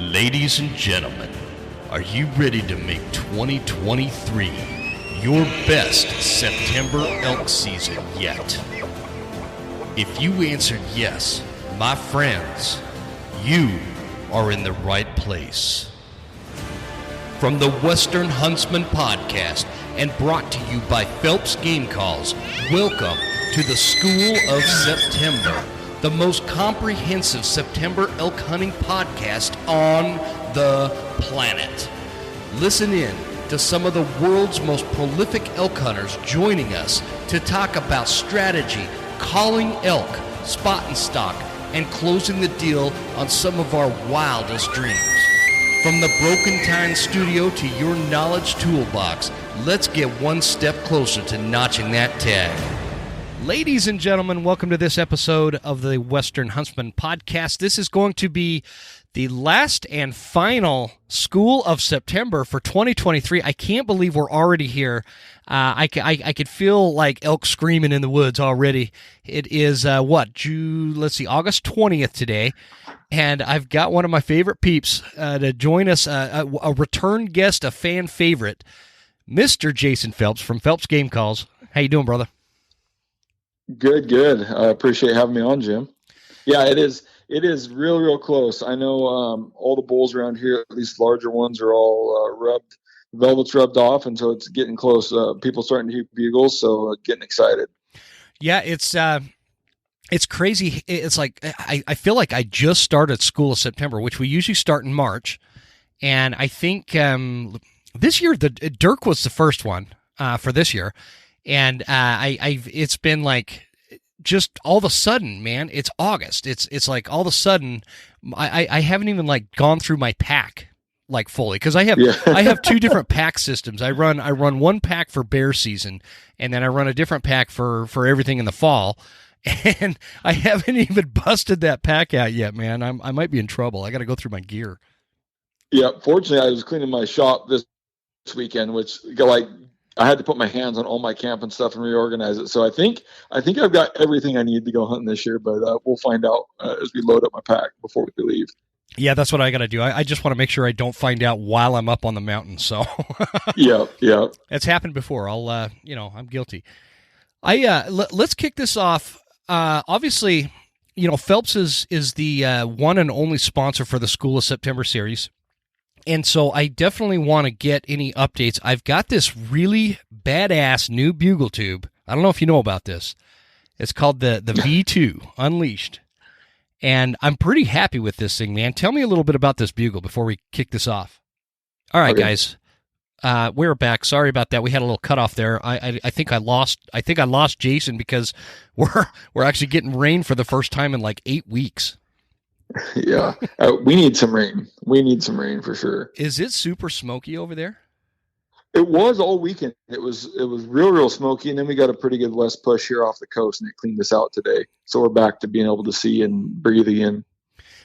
Ladies and gentlemen, are you ready to make 2023 your best September elk season yet? If you answered yes, my friends, you are in the right place. From the Western Huntsman Podcast and brought to you by Phelps Game Calls, welcome to the School of September, the most comprehensive September elk hunting podcast on the planet. Listen in to some of the world's most prolific elk hunters joining us to talk about strategy, calling elk, spot and stock, and closing the deal on some of our wildest dreams. From the Broken Time Studio to your knowledge toolbox, let's get one step closer to notching that tag. Ladies and gentlemen, welcome to this episode of the Western Huntsman Podcast. This is going to be the last and final School of September for 2023. I can't believe we're already here. I could feel like elk screaming in the woods already. It is, August 20th today, and I've got one of my favorite peeps to join us, a return guest, a fan favorite, Mr. Jason Phelps from Phelps Game Calls. How you doing, brother? Good. I appreciate having me on, Jim. Yeah, it is real close. I know all the bulls around here, at least larger ones, are all velvet's rubbed off, and so it's getting close. People starting to hear bugles, so getting excited. Yeah, it's crazy. It's like I feel like I just started School of September, which we usually start in March, and I think this year Dirk was the first one for this year. And it's been like just all of a sudden, man, it's August. It's like all of a sudden I haven't even like gone through my pack like fully, because I have two different pack systems. I run one pack for bear season, and then I run a different pack for everything in the fall. And I haven't even busted that pack out yet, man. I might be in trouble. I got to go through my gear. Yeah, fortunately, I was cleaning my shop this weekend, which I had to put my hands on all my camp and stuff and reorganize it. So I think I've got everything I need to go hunting this year, but we'll find out as we load up my pack before we leave. Yeah, that's what I got to do. I just want to make sure I don't find out while I'm up on the mountain. So yeah, it's happened before. I'm guilty. Let's kick this off. Obviously, Phelps is the one and only sponsor for the School of September series. And so I definitely want to get any updates. I've got this really badass new bugle tube. I don't know if you know about this. It's called the V2 Unleashed. And I'm pretty happy with this thing, man. Tell me a little bit about this bugle before we kick this off. All right, guys. We're back. Sorry about that. We had a little cutoff there. I think I lost Jason because we're actually getting rain for the first time in like 8 weeks. Yeah, we need some rain. We need some rain for sure. Is it super smoky over there? It was all weekend. It was real smoky, and then we got a pretty good west push here off the coast, and it cleaned us out today. So we're back to being able to see and breathe again.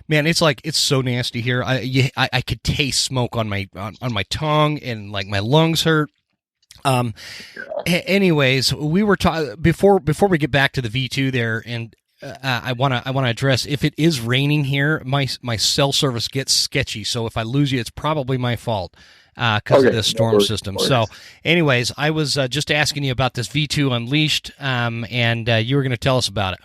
Man, it's so nasty here. I could taste smoke on my tongue, and like my lungs hurt. Anyways, we were before we get back to the V2 there, and I want to address, if it is raining here, my cell service gets sketchy. So if I lose you, it's probably my fault because of this storm system. So anyways, I was just asking you about this V2 Unleashed, and you were going to tell us about it.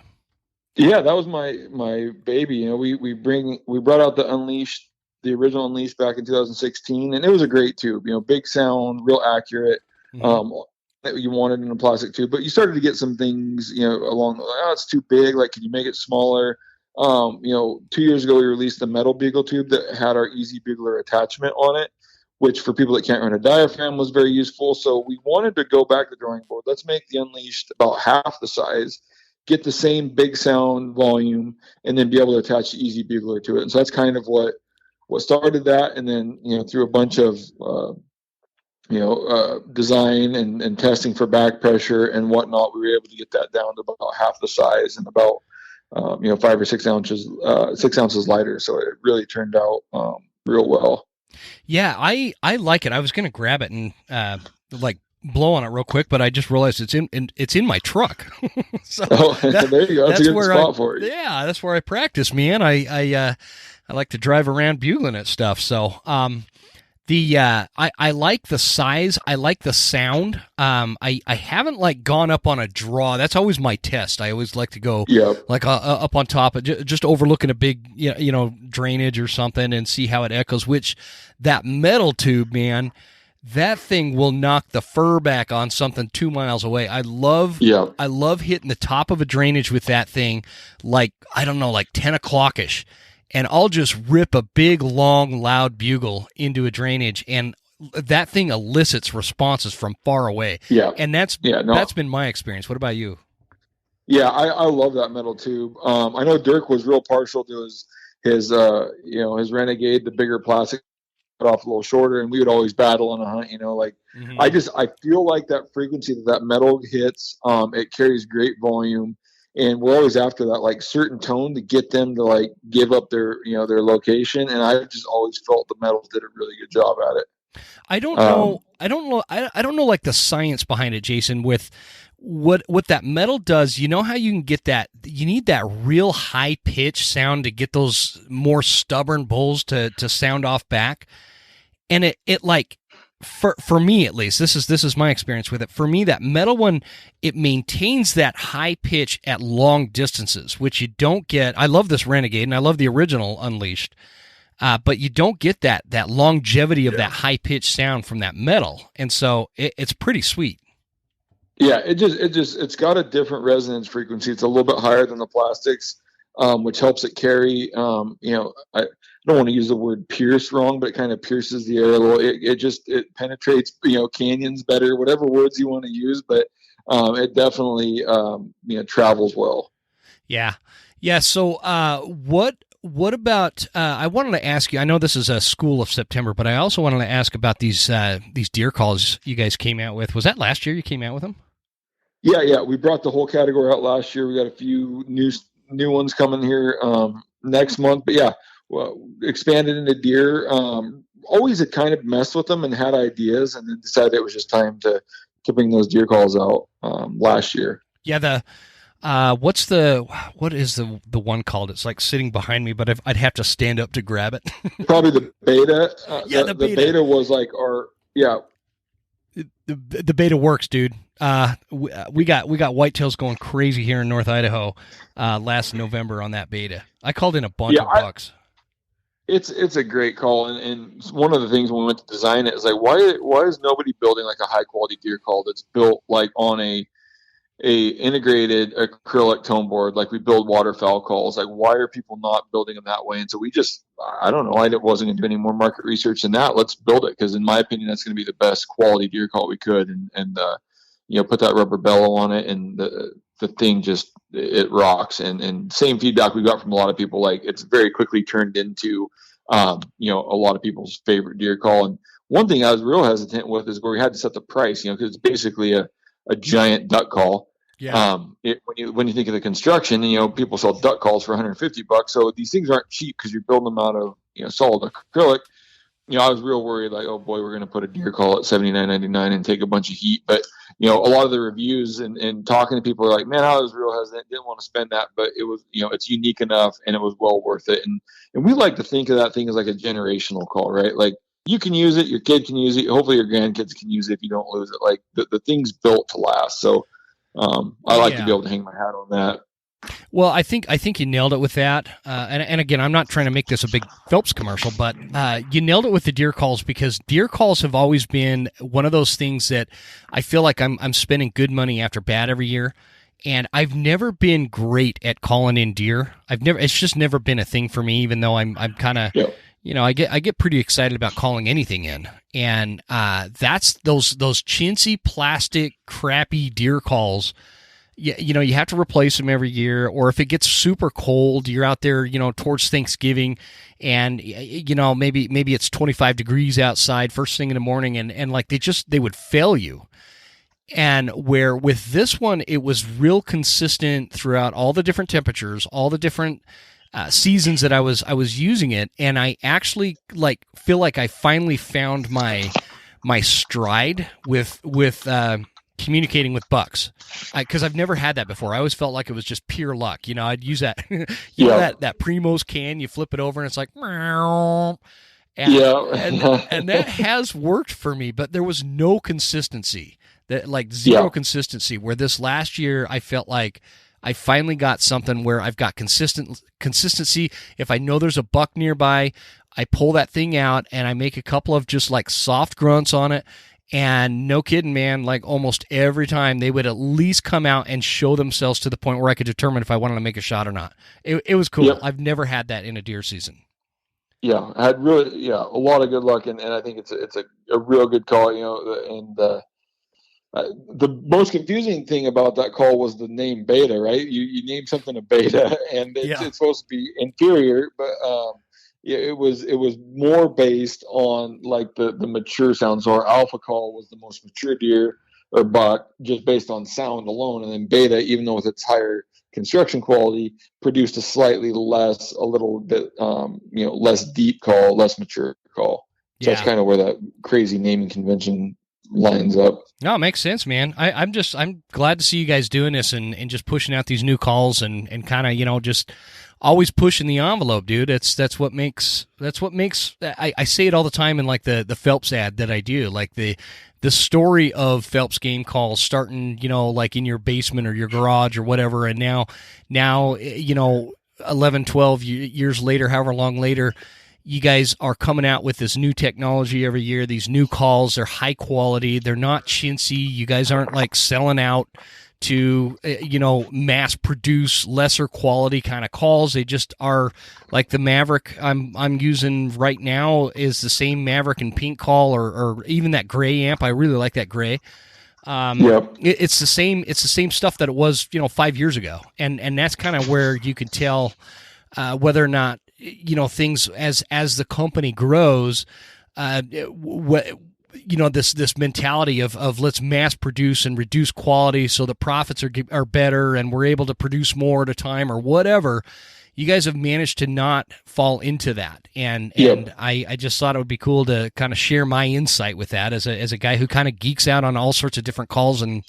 Yeah, that was my baby. We brought out the Unleashed, the original Unleashed back in 2016, and it was a great tube. Big sound, real accurate. Mm-hmm. That you wanted in a plastic tube, but you started to get some things, along the line. It's too big. Like, can you make it smaller? 2 years ago, we released a metal bugle tube that had our Easy Bugler attachment on it, which for people that can't run a diaphragm was very useful. So we wanted to go back to the drawing board. Let's make the Unleashed about half the size, get the same big sound volume, and then be able to attach the Easy Bugler to it. And so that's kind of what started that. And then, through a bunch of, design and testing for back pressure and whatnot, we were able to get that down to about half the size and about 5 or 6 ounces lighter. So it really turned out real well. Yeah, I like it. I was going to grab it and blow on it real quick, but I just realized it's in my truck. So there you go. That's a good spot for it. Yeah, that's where I practice, man. I I like to drive around bugling at stuff. So, I like the size. I like the sound. I haven't like gone up on a draw. That's always my test. I always like to go like up on top, just overlooking a big, drainage or something and see how it echoes, which that metal tube, man, that thing will knock the fur back on something 2 miles away. I love hitting the top of a drainage with that thing, like, I don't know, like 10 o'clock-ish. And I'll just rip a big, long, loud bugle into a drainage, and that thing elicits responses from far away. Yeah. And that's been my experience. What about you? Yeah, I love that metal tube. I know Dirk was real partial to his Renegade, the bigger plastic, off a little shorter, and we would always battle on a hunt, I feel like that frequency that metal hits, it carries great volume. And we're always after that like certain tone to get them to like give up their location. And I just always felt the metals did a really good job at it. I don't know like the science behind it, Jason, with what that metal does. You know how you can get that, you need that real high pitch sound to get those more stubborn bulls to sound off back. And it like, for me at least, this is my experience with it. For me, that metal one, it maintains that high pitch at long distances, which you don't get. I love this Renegade, and I love the original Unleashed, but you don't get that longevity of that high pitched sound from that metal, and so it's pretty sweet. Yeah, it's got a different resonance frequency. It's a little bit higher than the plastics, which helps it carry. I don't want to use the word pierce wrong, but it kind of pierces the air a little. It penetrates, canyons better, whatever words you want to use, but it definitely, travels well. Yeah. Yeah. So what about, I wanted to ask you, I know this is a School of September, but I also wanted to ask about these deer calls you guys came out with. Was that last year you came out with them? Yeah. We brought the whole category out last year. We got a few new ones coming here next month, but yeah. Well, expanded into deer. Always had kind of messed with them and had ideas, and then decided it was just time to bring those deer calls out last year. Yeah, what is the one called? It's like sitting behind me, but I'd have to stand up to grab it. Probably the beta. The beta. The beta was like The beta works, dude. We got whitetails going crazy here in North Idaho last November on that beta. I called in a bunch of bucks. It's a great call, and one of the things when we went to design it is like, why is nobody building like a high quality deer call that's built like on a integrated acrylic tone board like we build waterfowl calls? Like, why are people not building them that way? And so we just, I don't know, I wasn't going to do any more market research than that. Let's build it, because in my opinion that's going to be the best quality deer call we could, and put that rubber bellow on it, and the thing just, it rocks. And same feedback we got from a lot of people, like it's very quickly turned into a lot of people's favorite deer call. And one thing I was real hesitant with is where we had to set the price, because it's basically a giant duck call. Yeah. When you think of the construction, people sell duck calls for $150, so these things aren't cheap because you're building them out of solid acrylic. I was real worried, like, oh boy, we're going to put a deer call at $79.99 and take a bunch of heat. But a lot of the reviews and talking to people are like, man, I was real hesitant, didn't want to spend that, but it was, it's unique enough and it was well worth it. And we like to think of that thing as like a generational call, right? Like, you can use it, your kid can use it, hopefully your grandkids can use it if you don't lose it. Like the thing's built to last. So I like to be able to hang my hat on that. Well, I think you nailed it with that. And again, I'm not trying to make this a big Phelps commercial, but you nailed it with the deer calls, because deer calls have always been one of those things that I feel like I'm spending good money after bad every year. And I've never been great at calling in deer. It's just never been a thing for me, even though I'm kind of, I get pretty excited about calling anything in. And that's those chintzy plastic crappy deer calls. You have to replace them every year, or if it gets super cold, you're out there, towards Thanksgiving, and maybe it's 25 degrees outside first thing in the morning, and like they would fail you. And where with this one, it was real consistent throughout all the different temperatures, all the different seasons that I was using it, and I actually feel like I finally found my stride with communicating with bucks, because I've never had that before. I always felt like it was just pure luck. You know, I'd use that, that Primos can, you flip it over and it's like, meow. And that has worked for me, but there was no consistency, zero consistency, where this last year I felt like I finally got something where I've got consistency. If I know there's a buck nearby, I pull that thing out and I make a couple of just like soft grunts on it. And no kidding, man, like almost every time they would at least come out and show themselves to the point where I could determine if I wanted to make a shot or not. It was cool. Yep. I've never had that in a deer season. Yeah, I had a lot of good luck, and I think it's a real good call, you know. And the most confusing thing about that call was the name Beta, right? You name something a Beta, and it's supposed to be inferior, but it was more based on like the mature sound. So our alpha call was the most mature deer or buck, just based on sound alone, and then Beta, even though with its higher construction quality, produced a little bit less deep call, less mature call. So that's kind of where that crazy naming convention lines up. No, it makes sense, man. I'm glad to see you guys doing this and just pushing out these new calls and kind of, you know, just always pushing the envelope, dude. That's what makes I say it all the time in like the Phelps ad that I do, like the story of Phelps Game Calls starting, you know, like in your basement or your garage or whatever, and now, you know, 11, 12 years later, however long later, you guys are coming out with this new technology every year, these new calls. They're high quality. They're not chintzy. You guys aren't like selling out to, you know, mass produce lesser quality kind of calls. They just are like the Maverick I'm using right now is the same Maverick and pink call, or even that gray amp. I really like that gray. It's the same stuff that it was, you know, 5 years ago. And that's kind of where you can tell whether or not, you know, things as the company grows, you know, this mentality of let's mass produce and reduce quality so the profits are better and we're able to produce more at a time or whatever. You guys have managed to not fall into that, and I just thought it would be cool to kind of share my insight with that as a guy who kind of geeks out on all sorts of different calls, and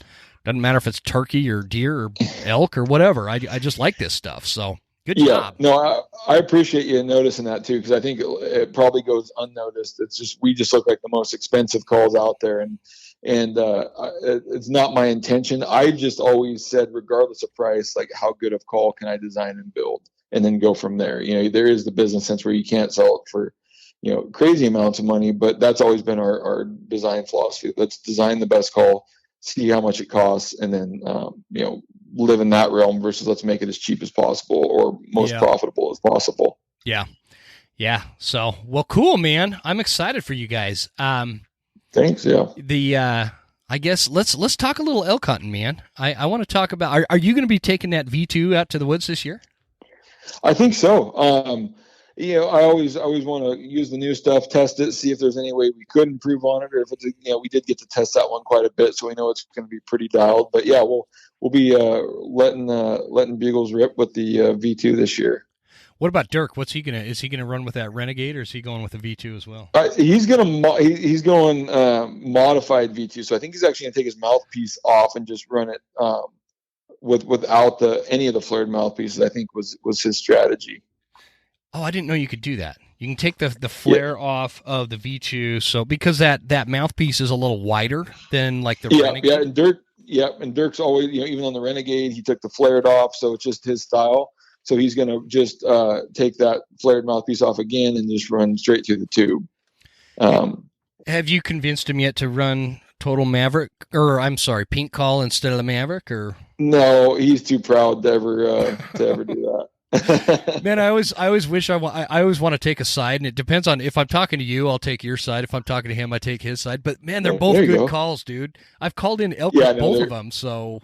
doesn't matter if it's turkey or deer or elk or whatever. I just like this stuff. So good job. No, I appreciate you noticing that too, because I think it probably goes unnoticed. It's just we just look like the most expensive calls out there, and it's not my intention. I just always said, regardless of price, like how good of call can I design and build, and then go from there. You know, there is the business sense where you can't sell it for, you know, crazy amounts of money, but that's always been our design philosophy. Let's design the best call, see how much it costs, and then you know, live in that realm versus let's make it as cheap as possible or most profitable as possible. Yeah. So, well, cool, man. I'm excited for you guys. Thanks. Yeah. I guess let's talk a little elk hunting, man. I want to talk about, are you going to be taking that V2 out to the woods this year? I think so. You know, I always want to use the new stuff, test it, see if there's any way we could improve on it, or if it's, you know, we did get to test that one quite a bit, so we know it's going to be pretty dialed. But yeah, we'll be letting bugles rip with the V2 this year. What about Dirk? Is he gonna run with that Renegade, or is he going with the V2 as well? He's going modified V2, so I think he's actually gonna take his mouthpiece off and just run it without any of the flared mouthpieces. I think was his strategy. Oh, I didn't know you could do that. You can take the flare off of the V2, so because that mouthpiece is a little wider than like the Renegade. And Dirk's always, you know, even on the Renegade, he took the flared off, so it's just his style. So he's going to just take that flared mouthpiece off again and just run straight through the tube. Have you convinced him yet to run total Maverick, or I'm sorry, pink call instead of the Maverick? Or no, he's too proud to ever do that. Man, I always wish I always want to take a side, and it depends on if I'm talking to you, I'll take your side. If I'm talking to him, I take his side. But man, they're both good calls, dude. I've called in elk with both of them, so.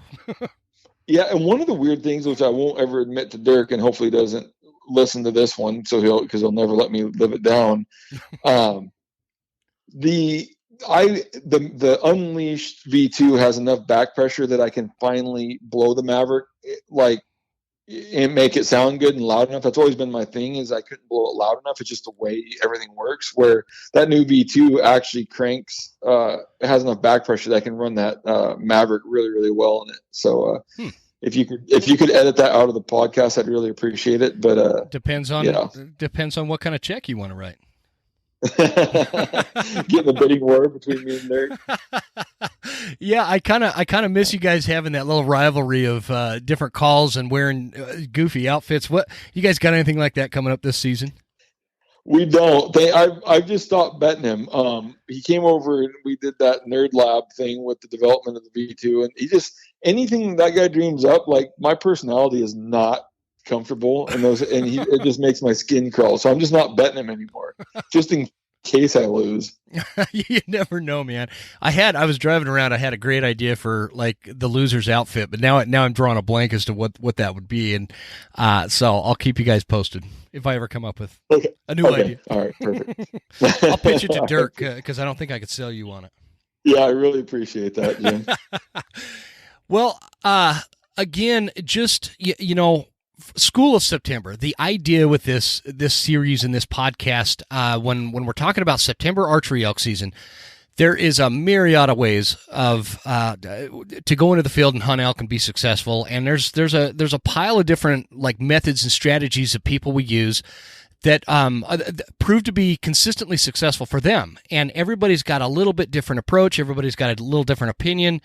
Yeah, and one of the weird things, which I won't ever admit to Dirk, and hopefully he doesn't listen to this one, so he'll never let me live it down. The Unleashed V2 has enough back pressure that I can finally blow the Maverick like and make it sound good and loud enough. That's always been my thing, is I couldn't blow it loud enough. It's just the way everything works, where that new V2 actually cranks, it has enough back pressure that I can run that Maverick really, really well in it. So if you could edit that out of the podcast, I'd really appreciate it. But depends on what kind of check you want to write. Getting the bidding war between me and Derek. Yeah, I kind of miss you guys having that little rivalry of different calls and wearing goofy outfits. What, you guys got anything like that coming up this season? We don't. I've just stopped betting him. He came over and we did that nerd lab thing with the development of the V2, and he just, anything that guy dreams up, like, my personality is not comfortable in those, and it just makes my skin crawl. So I'm just not betting him anymore, just in case I lose. You never know, man. I was driving around. I had a great idea for like the loser's outfit, but now I'm drawing a blank as to what that would be, and so I'll keep you guys posted if I ever come up with a new idea. All right, perfect. I'll pitch it to Dirk because I don't think I could sell you on it. Yeah, I really appreciate that, Jim. Well, again, just you know. School of September. The idea with this series and this podcast, when we're talking about September archery elk season, there is a myriad of ways of to go into the field and hunt elk and be successful. And there's a pile of different like methods and strategies that people will use that prove to be consistently successful for them. And everybody's got a little bit different approach. Everybody's got a little different opinion.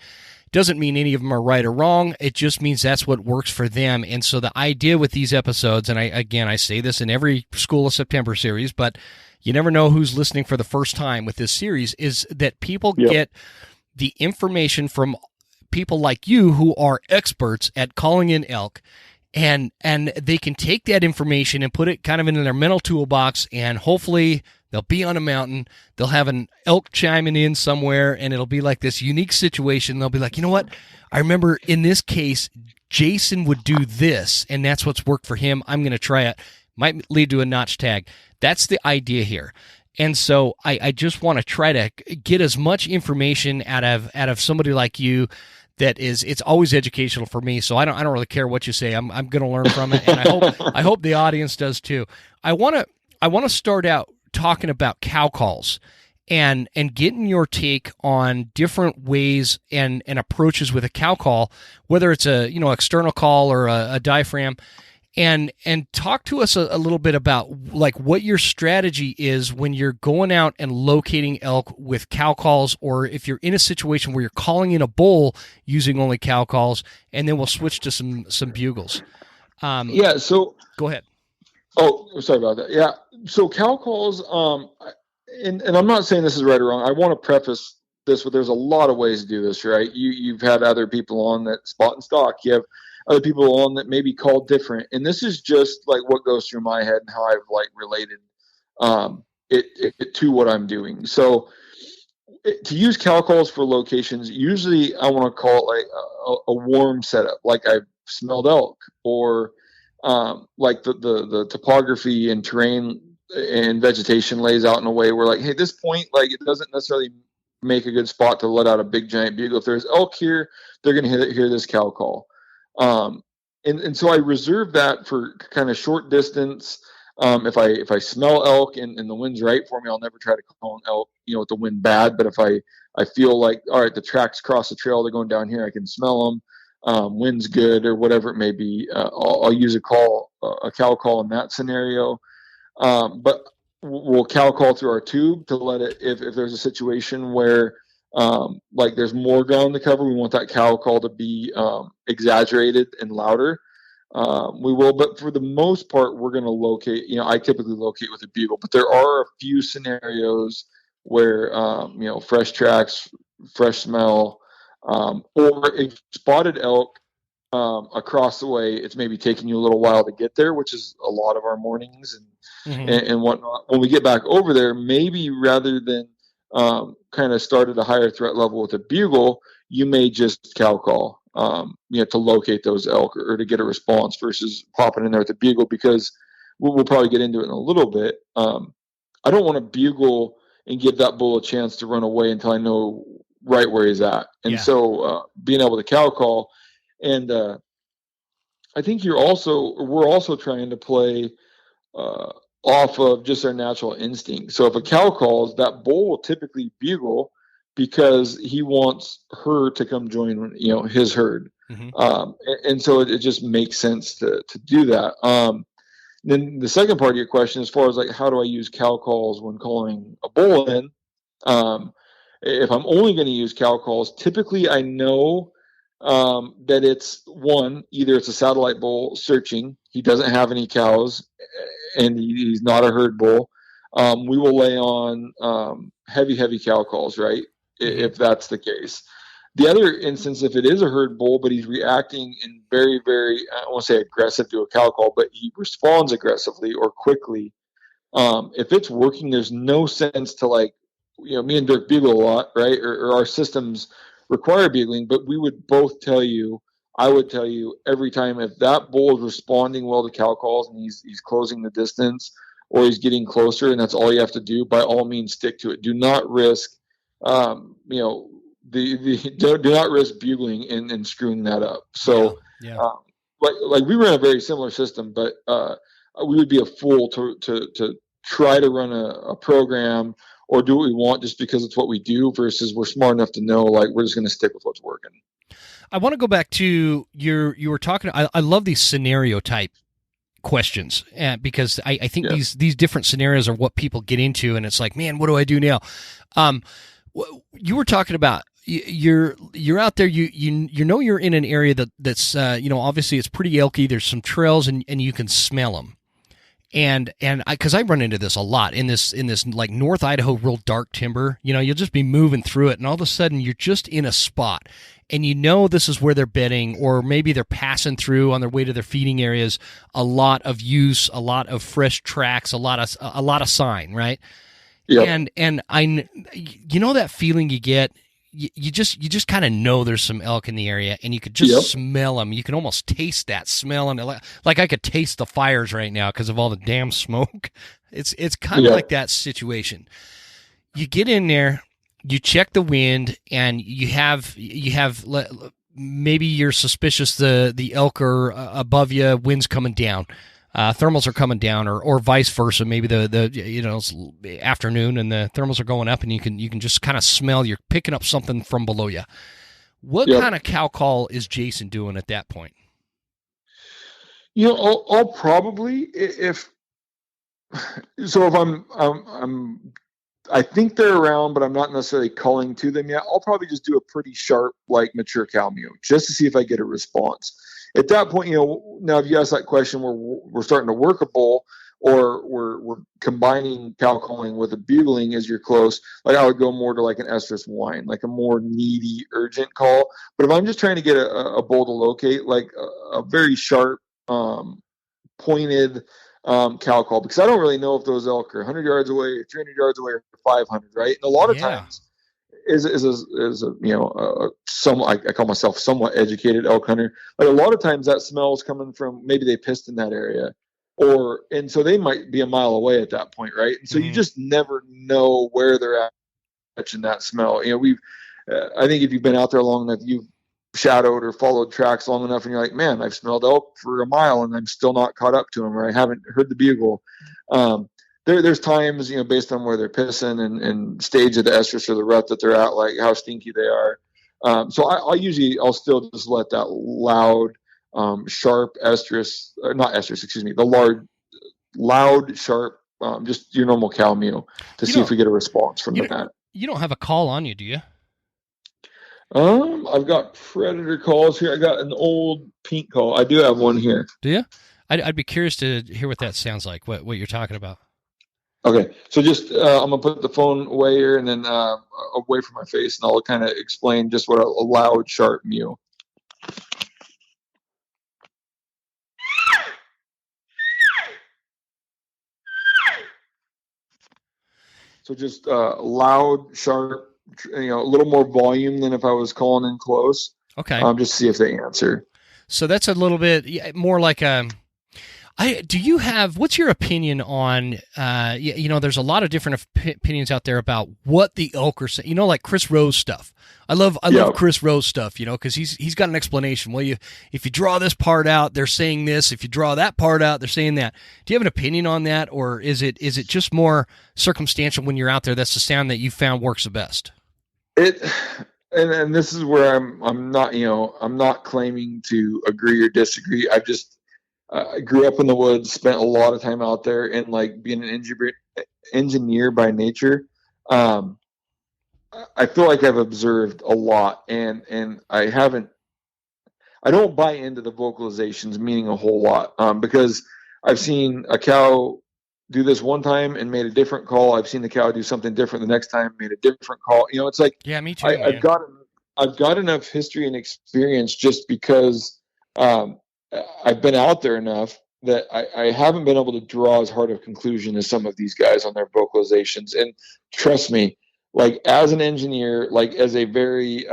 Doesn't mean any of them are right or wrong. It just means that's what works for them. And so the idea with these episodes, and I say this in every School of September series, but you never know who's listening for the first time with this series, is that people get the information from people like you who are experts at calling in elk, and they can take that information and put it kind of into their mental toolbox, and hopefully they'll be on a mountain, they'll have an elk chiming in somewhere, and it'll be like this unique situation. They'll be like, you know what? I remember in this case, Jason would do this, and that's what's worked for him. I'm going to try it. Might lead to a notch tag. That's the idea here. And so I just want to try to get as much information out of somebody like you that is, it's always educational for me. So I don't really care what you say. I'm going to learn from it, and I hope the audience does too. I want to start out talking about cow calls and getting your take on different ways and approaches with a cow call, whether it's a external call or a diaphragm, and talk to us a little bit about like what your strategy is when you're going out and locating elk with cow calls, or if you're in a situation where you're calling in a bull using only cow calls, and then we'll switch to some bugles. So go ahead. Oh, sorry about that. Yeah. So cow calls, and I'm not saying this is right or wrong. I want to preface this with, there's a lot of ways to do this, right? You've had other people on that spot and stock. You have other people on that maybe call different. And this is just like what goes through my head and how I've like related it to what I'm doing. So to use cow calls for locations, usually I want to call it like a warm setup, like I've smelled elk, or like the topography and terrain and vegetation lays out in a way where like, hey, this point, like, it doesn't necessarily make a good spot to let out a big giant bugle. If there's elk here, they're going to hear this cow call. And so I reserve that for kind of short distance. If I smell elk and the wind's right for me, I'll never try to call an elk, with the wind bad. But if I feel like, all right, the tracks cross the trail, they're going down here, I can smell them. Wind's good or whatever it may be. I'll use a cow call in that scenario. But we'll cow call through our tube to let it, if there's a situation where, like there's more ground to cover, we want that cow call to be, exaggerated and louder. We will, but for the most part, we're going to locate, I typically locate with a bugle, but there are a few scenarios where, fresh tracks, fresh smell, or a spotted elk, across the way, it's maybe taking you a little while to get there, which is a lot of our mornings and whatnot. When we get back over there, maybe rather than kind of start at a higher threat level with a bugle, you may just cow call, to locate those elk or to get a response versus popping in there with a bugle, because we'll probably get into it in a little bit. I don't want to bugle and give that bull a chance to run away until I know right where he's at. And so being able to cow call, and I think we're also trying to play off of just our natural instinct. So if a cow calls, that bull will typically bugle because he wants her to come join, his herd. Mm-hmm. And so it just makes sense to do that. Then the second part of your question, as far as like, how do I use cow calls when calling a bull in? If I'm only going to use cow calls, typically I know that it's either it's a satellite bull searching, he doesn't have any cows, and he's not a herd bull. We will lay on heavy cow calls, right? If that's the case. The other instance, if it is a herd bull, but he's reacting in very, very, I don't want to say aggressive to a cow call, but he responds aggressively or quickly. If it's working, there's no sense to me and Dirk bugle a lot, right? Or our systems require bugling, but we would both tell you, I would tell you every time, if that bull is responding well to cow calls and he's closing the distance or he's getting closer, and that's all you have to do, by all means stick to it. Do not risk, do not risk bugling and screwing that up. So, like we run a very similar system, but we would be a fool to try to run a program or do what we want just because it's what we do, versus we're smart enough to know, like, we're just going to stick with what's working. I want to go back to you were talking. I love these scenario type questions because I think these different scenarios are what people get into, and it's like, man, what do I do now? You were talking about you're out there. You know you're in an area that's obviously it's pretty elky. There's some trails and you can smell them. And because I run into this a lot in this like North Idaho real dark timber, you'll just be moving through it, and all of a sudden you're just in a spot, and this is where they're bedding, or maybe they're passing through on their way to their feeding areas. A lot of use, a lot of fresh tracks, a lot of sign, right? Yeah. And that feeling you get. You just kind of know there's some elk in the area, and you could just smell them. You can almost taste that smell, and like I could taste the fires right now because of all the damn smoke. It's kind of like that situation. You get in there, you check the wind, and you have maybe you're suspicious the elk are above you, wind's coming down. Thermals are coming down, or vice versa. Maybe it's afternoon and the thermals are going up, and you can just kind of smell you're picking up something from below you. What kind of cow call is Jason doing at that point? I'll probably if I think they're around, but I'm not necessarily calling to them yet. I'll probably just do a pretty sharp, like mature cow mew, just to see if I get a response. At that point, now if you ask that question where we're starting to work a bull, or we're combining cow calling with a bugling as you're close, like I would go more to like an estrus whine, like a more needy, urgent call. But if I'm just trying to get a bull to locate, like a very sharp, pointed cow call, because I don't really know if those elk are 100 yards away, 300 yards away, or 500, right? And a lot of times, is a somewhat, I call myself somewhat educated elk hunter. Like a lot of times that smell is coming from, maybe they pissed in that area, and so they might be a mile away at that point, right? And so you just never know where they're at catching that smell. I think if you've been out there long enough, you've shadowed or followed tracks long enough, and you're like, man, I've smelled elk for a mile and I'm still not caught up to them, or I haven't heard the bugle. There's times, based on where they're pissing and stage of the estrus or the rut that they're at, like how stinky they are. So I'll still just let that loud, sharp estrus, not estrus, excuse me, the loud, sharp, just your normal cow mew to see if we get a response from that. You don't have a call on you, do you? I've got predator calls here. I got an old pink call. I do have one here. Do you? I'd be curious to hear what that sounds like, what you're talking about. Okay, so just I'm going to put the phone away here and then away from my face, and I'll kind of explain just what a loud, sharp mew. So just loud, sharp, a little more volume than if I was calling in close. Okay. Just see if they answer. So that's a little bit more like What's your opinion on, there's a lot of different opinions out there about what the elk are saying, like Chris Rose stuff. I love Chris Rose stuff, because he's got an explanation. Well, if you draw this part out, they're saying this. If you draw that part out, they're saying that. Do you have an opinion on that, or is it just more circumstantial when you're out there? That's the sound that you found works the best. And this is where I'm not claiming to agree or disagree. I grew up in the woods, spent a lot of time out there, and like being an engineer by nature. I feel like I've observed a lot, and I don't buy into the vocalizations meaning a whole lot, because I've seen a cow do this one time and made a different call. I've seen the cow do something different the next time, made a different call. It's like, yeah, me too. I've got enough history and experience just because I've been out there enough that I haven't been able to draw as hard a conclusion as some of these guys on their vocalizations. And trust me, like as an engineer, like as a very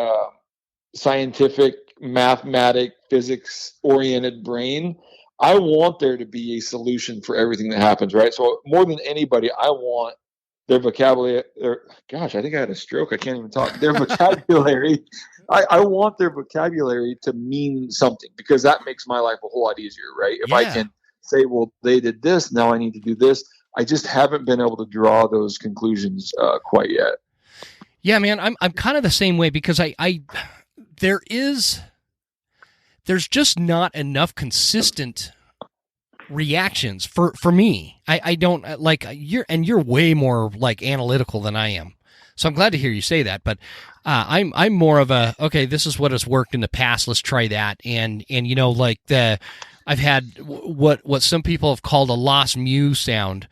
scientific, mathematic, physics oriented brain, I want there to be a solution for everything that happens, right? So more than anybody, I want their vocabulary. Gosh, I think I had a stroke. I can't even talk. Their vocabulary. I want their vocabulary to mean something, because that makes my life a whole lot easier, right? If I can say, well, they did this, now I need to do this. I just haven't been able to draw those conclusions quite yet. Yeah, man, I'm kind of the same way, because there's just not enough consistent reactions for me. I don't like you're way more like analytical than I am. So I'm glad to hear you say that, but I'm more of a, okay, this is what has worked in the past, let's try that. And I've had what some people have called a lost mew sound.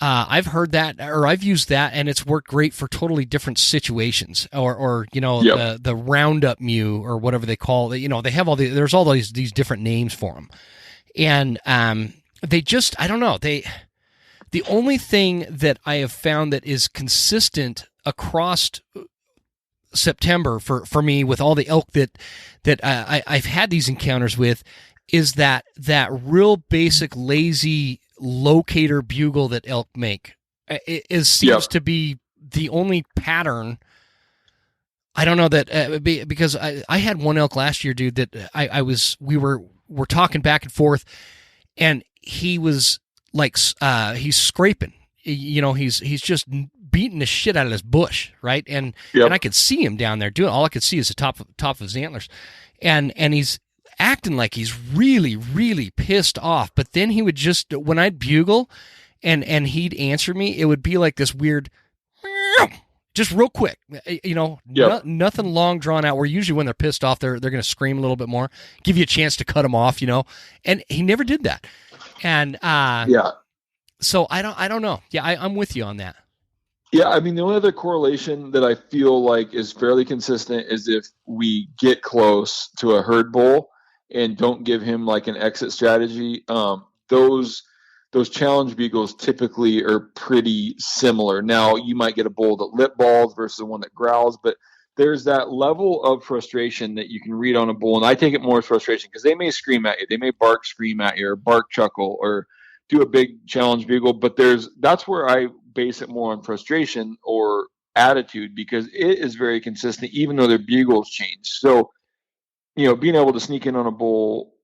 I've heard that, or I've used that, and it's worked great for totally different situations. Or the roundup mew, or whatever they call it. They have there's all these different names for them, and they just, I don't know. The only thing that I have found that is consistent across September for me with all the elk that I've had these encounters with is that real basic lazy locator bugle that elk make. It seems to be the only pattern. I don't know that because I had one elk last year, dude, that we were talking back and forth, and he was like he's scraping, he's just beating the shit out of this bush, right? And I could see him down there doing. All I could see is the top of his antlers, and he's acting like he's really, really pissed off. But then he would just, when I'd bugle and he'd answer me, it would be like this weird, just real quick, nothing long drawn out, where usually when they're pissed off, they're going to scream a little bit more, give you a chance to cut them off, and he never did that. And, so I don't know. Yeah. I'm with you on that. Yeah, I mean, the only other correlation that I feel like is fairly consistent is if we get close to a herd bull and don't give him like an exit strategy. Those challenge bugles typically are pretty similar. Now, you might get a bull that lip balls versus one that growls, but there's that level of frustration that you can read on a bull, and I take it more as frustration because they may scream at you, they may bark, scream at you, or bark, chuckle, or do a big challenge bugle, but that's where I base it more on frustration or attitude, because it is very consistent even though their bugles change. So, being able to sneak in on a bull,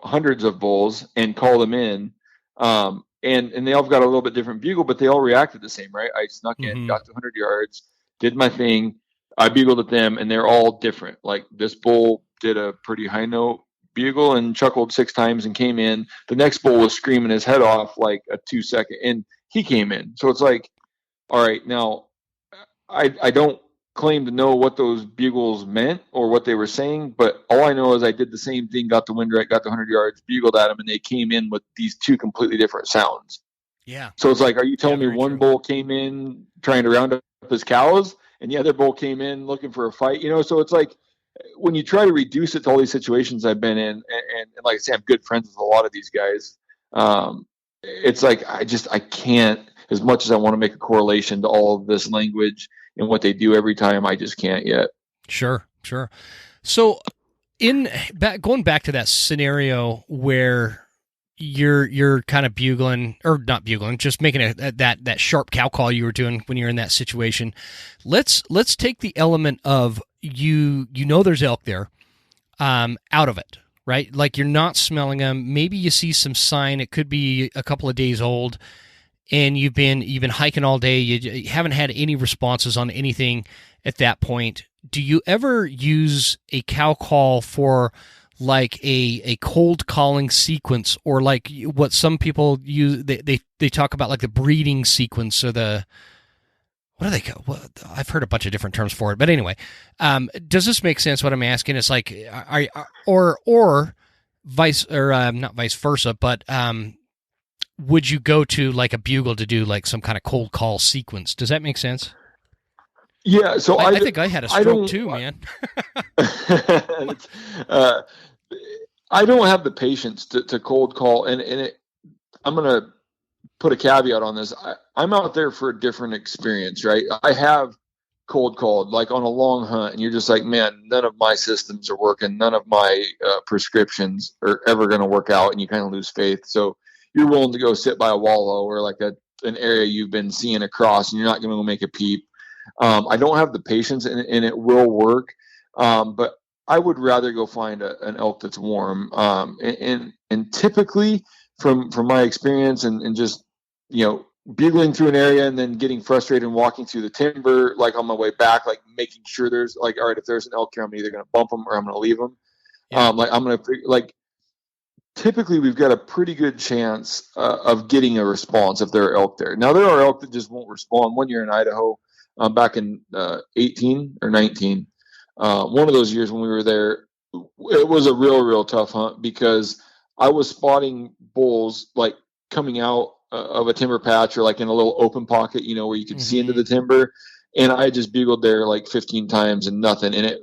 hundreds of bulls and call them in, and they all got a little bit different bugle, but they all reacted the same, right? I snuck in, got to 100 yards, did my thing, I bugled at them, and they're all different. Like this bull did a pretty high note bugle and chuckled 6 times and came in. The next bull was screaming his head off like a 2-second, and he came in. So it's like, all right, now I don't claim to know what those bugles meant or what they were saying, but all I know is I did the same thing, got the wind right, got the 100 yards, bugled at them, and they came in with these 2 completely different sounds. Yeah. So it's like, are you telling me one bull came in trying to round up his cows and the other bull came in looking for a fight? So it's like, when you try to reduce it to all these situations I've been in, and like I say, I'm good friends with a lot of these guys. It's like, I can't, as much as I want to make a correlation to all of this language and what they do every time, I just can't yet. Sure. So going back to that scenario where you're kind of bugling, or not bugling, just making that sharp cow call you were doing when you're in that situation. Let's take the element of you know there's elk there, out of it, right? Like you're not smelling them. Maybe you see some sign. It could be a couple of days old, and you've been hiking all day. You haven't had any responses on anything at that point. Do you ever use a cow call for like a cold calling sequence, or like what some people use? They talk about like the breeding sequence, or the, what do they call? Well, I've heard a bunch of different terms for it, but anyway, does this make sense? What I'm asking is like, or vice, or not vice versa, but would you go to like a bugle to do like some kind of cold call sequence? Does that make sense? Yeah. So I think I had a stroke too, man. I don't have the patience to cold call, and I'm going to put a caveat on this. I'm out there for a different experience, right? I have cold called like on a long hunt, and you're just like, man, none of my systems are working. None of my prescriptions are ever going to work out, and you kind of lose faith. So you're willing to go sit by a wallow or like an area you've been seeing across, and you're not going to go make a peep. I don't have the patience, and it will work. But I would rather go find an elk that's warm. And typically from my experience and just, bugling through an area and then getting frustrated and walking through the timber, like on my way back, like making sure there's like, all right, if there's an elk here, I'm either going to bump them or I'm going to leave them. Yeah. Typically we've got a pretty good chance of getting a response if there are elk there. Now there are elk that just won't respond. One year in Idaho, back in 18 or 19, one of those years when we were there, it was a real tough hunt because I was spotting bulls like coming out of a timber patch or like in a little open pocket, where you could see into the timber. And I just bugled there like 15 times and nothing. And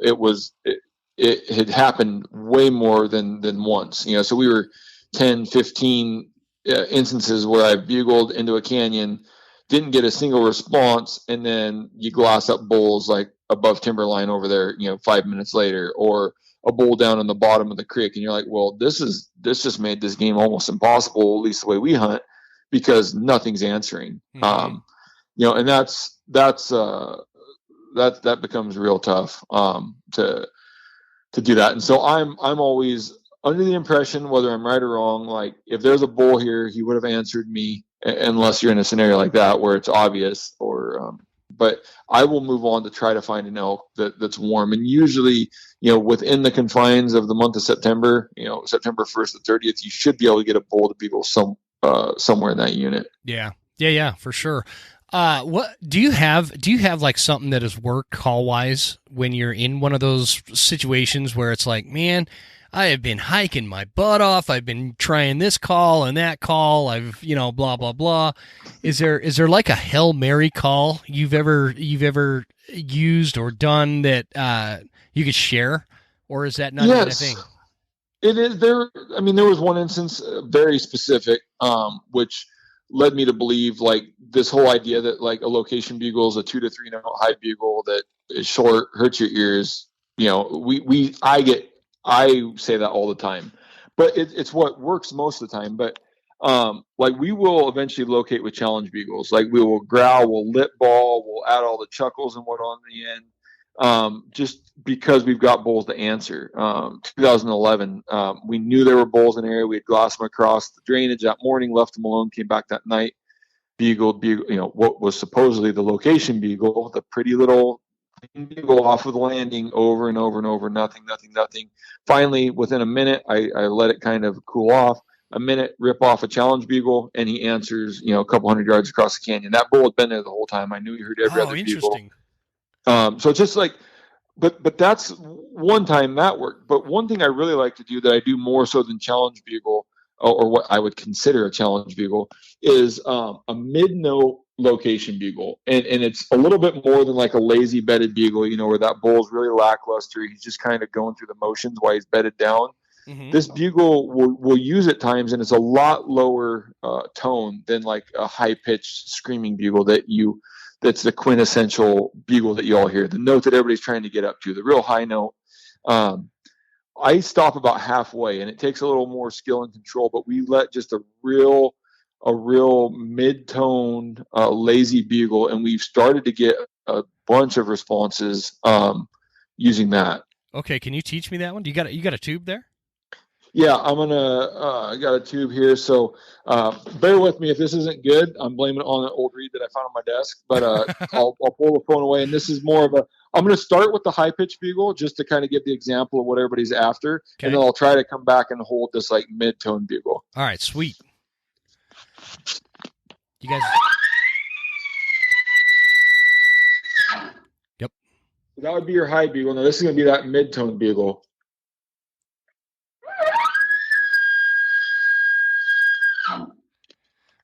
it had happened way more than once, so we were 10, 15 instances where I bugled into a canyon, didn't get a single response, and then you glass up bulls like above timberline over there, 5 minutes later, or a bull down in the bottom of the creek, and you're like, well, this just made this game almost impossible, at least the way we hunt, because nothing's answering. And that becomes real tough to do that. And so I'm always under the impression, whether I'm right or wrong, like if there's a bull here, he would have answered me, unless you're in a scenario like that where it's obvious, or but I will move on to try to find an elk that's warm. And usually, within the confines of the month of September, September 1st to 30th, you should be able to get a bull to bugle somewhere in that unit. Yeah, for sure. What do you have like something that has worked call wise when you're in one of those situations where it's like, man, I have been hiking my butt off. I've been trying this call and that call. I've, blah, blah, blah. Is there like a Hail Mary call you've ever used or done that you could share, or is that not even a thing? It is there. I mean, there was one instance, very specific, which led me to believe like this whole idea that like a location bugle is a 2 to 3 note high bugle that is short, hurts your ears. I say that all the time, but it's what works most of the time. But like we will eventually locate with challenge bugles. Like we will growl, we'll lip ball, we'll add all the chuckles and what on the end, just because we've got bulls to answer. 2011, we knew there were bulls in the area. We had glassed them across the drainage that morning, left them alone, came back that night, bugled, what was supposedly the location bugle, the pretty little bugle off of the landing over and over and over, nothing. Finally, within a minute, I let it kind of cool off. A minute, rip off a challenge bugle, and he answers, a couple hundred yards across the canyon. That bull had been there the whole time. I knew he heard every other bugle. So it's just like, but that's one time that worked. But one thing I really like to do that I do more so than challenge bugle, or what I would consider a challenge bugle, is a mid-note location bugle. And it's a little bit more than like a lazy bedded bugle, where that bull's really lackluster. He's just kind of going through the motions while he's bedded down. Mm-hmm. This bugle will use at times, and it's a lot lower tone than like a high-pitched screaming bugle that's the quintessential bugle that you all hear, the note that everybody's trying to get up to, the real high note. I stop about halfway, and it takes a little more skill and control, but we let just a real mid-tone lazy bugle, and we've started to get a bunch of responses using that. Okay, can you teach me that one? You got a tube there? Yeah, I'm gonna. I got a tube here, so bear with me if this isn't good. I'm blaming it on an old reed that I found on my desk, but I'll pull the phone away. And this is more of a. I'm gonna start with the high pitch bugle just to kind of give the example of what everybody's after, okay. And then I'll try to come back and hold this like mid tone bugle. All right, sweet. You guys. Yep. So that would be your high bugle. Now this is gonna be that mid tone bugle.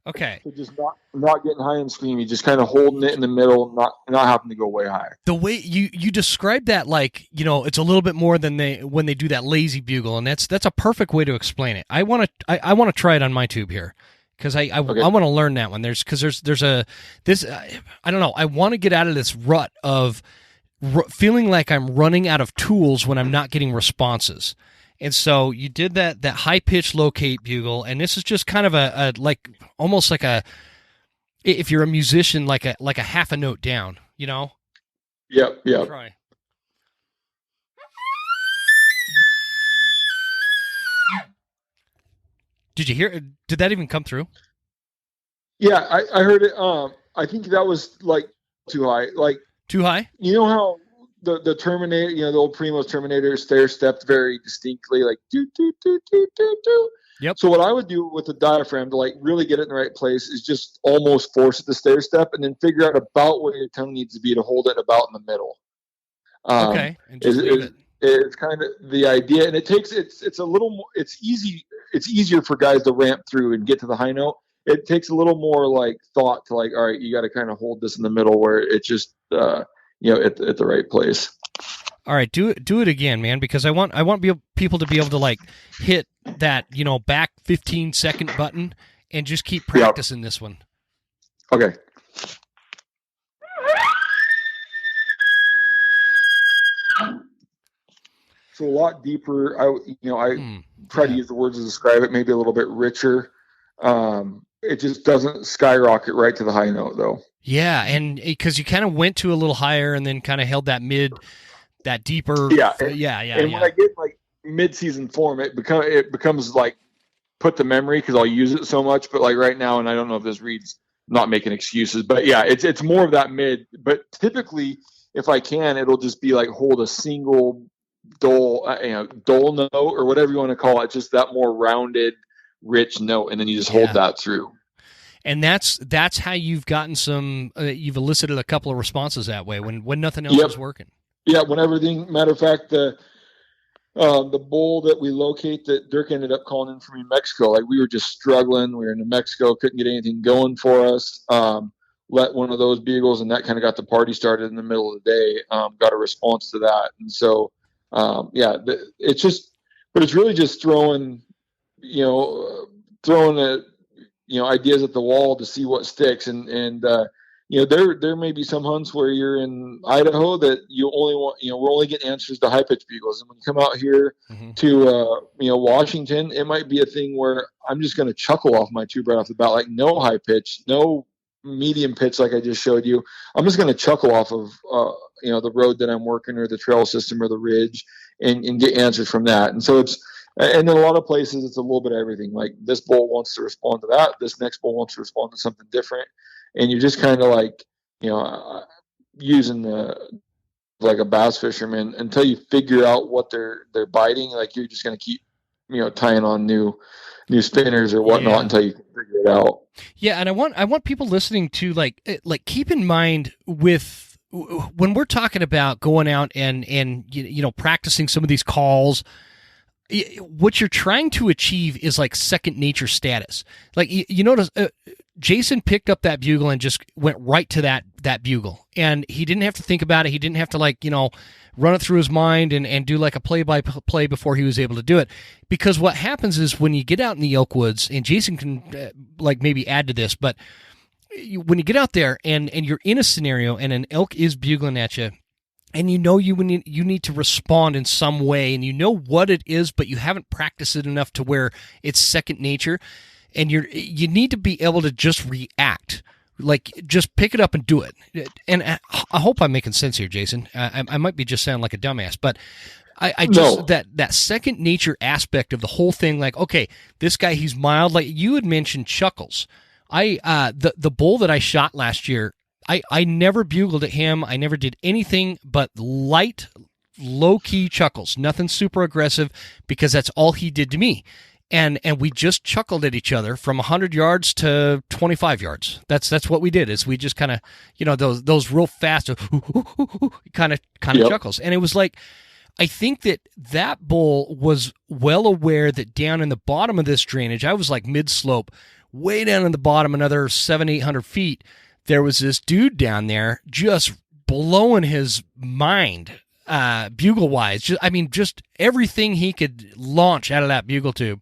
Okay. So just not getting high and screamy, just kind of holding it in the middle, not having to go way high. The way you described that, like, it's a little bit more than when they do that lazy bugle, and that's a perfect way to explain it. I want to try it on my tube here because I want to learn that one. There's I don't know. I want to get out of this rut of feeling like I'm running out of tools when I'm not getting responses. And so you did that high pitch locate bugle, and this is just kind of a like almost like a, if you're a musician, like a half a note down, Yep. Try. Did you hear it? Did that even come through? Yeah, I heard it. I think that was like too high. Like too high? You know how the Terminator, the old Primo's Terminator stair stepped very distinctly, like do do do do do do. Yep. So what I would do with the diaphragm to like really get it in the right place is just almost force it to stair step, and then figure out about where your tongue needs to be to hold it about in the middle. Okay. And just it's kind of the idea, and it takes it's a little more. It's easier for guys to ramp through and get to the high note. It takes a little more like thought to like, all right, you got to kind of hold this in the middle where it's just at the right place. All right, do it again, man, because I want people to be able to like hit that back 15-second button and just keep practicing this one. Okay. So a lot deeper. I try to use the words to describe it. Maybe a little bit richer. It just doesn't skyrocket right to the high note though. Yeah, and because you kind of went to a little higher and then kind of held that deeper. Yeah, and when I get like mid-season form, it becomes like put the memory because I'll use it so much. But like right now, and I don't know if this reads, not making excuses, but yeah, it's more of that mid. But typically, if I can, it'll just be like hold a single dole note or whatever you want to call it, just that more rounded, rich note, and then you just hold that through. And that's how you've gotten some. You've elicited a couple of responses that way when nothing else is working. Yeah, when everything. Matter of fact, the bull that we locate that Dirk ended up calling in from New Mexico, like we were just struggling. We were in New Mexico, couldn't get anything going for us. Let one of those bugles, and that kind of got the party started in the middle of the day. Got a response to that, and so it's just, but it's really just throwing ideas at the wall to see what sticks, and there may be some hunts where you're in Idaho that you only want, we're only getting answers to high pitch bugles. And when you come out here to, Washington, it might be a thing where I'm just going to chuckle off my tube right off the bat, like no high pitch, no medium pitch. Like I just showed you, I'm just going to chuckle off of, the road that I'm working or the trail system or the ridge and get answers from that. And so and in a lot of places, it's a little bit of everything. Like this bull wants to respond to that. This next bull wants to respond to something different. And you're just kind of like, using like a bass fisherman until you figure out what they're biting. Like you're just going to keep, tying on new spinners or whatnot until you can figure it out. Yeah. And I want people listening to like keep in mind with when we're talking about going out and practicing some of these calls, what you're trying to achieve is like second nature status. Like you notice Jason picked up that bugle and just went right to that bugle, and he didn't have to think about it. He didn't have to run it through his mind and do like a play-by-play before he was able to do it. Because what happens is when you get out in the elk woods, and Jason can maybe add to this, but when you get out there and you're in a scenario and an elk is bugling at you, and you need to respond in some way, and you know what it is, but you haven't practiced it enough to where it's second nature, and you need to be able to just react, like just pick it up and do it. And I hope I'm making sense here, Jason. I might be just sounding like a dumbass, but I just that second nature aspect of the whole thing, like, okay, this guy, he's mild, like you had mentioned chuckles. The bull that I shot last year, I never bugled at him. I never did anything but light, low-key chuckles. Nothing super aggressive, because that's all he did to me. And we just chuckled at each other from 100 yards to 25 yards. That's what we did, is we just kind of, those real fast kind of chuckles. And it was like, I think that bull was well aware that down in the bottom of this drainage, I was like mid-slope, way down in the bottom, another 700-800 feet, there was this dude down there just blowing his mind, bugle-wise. Just everything he could launch out of that bugle tube.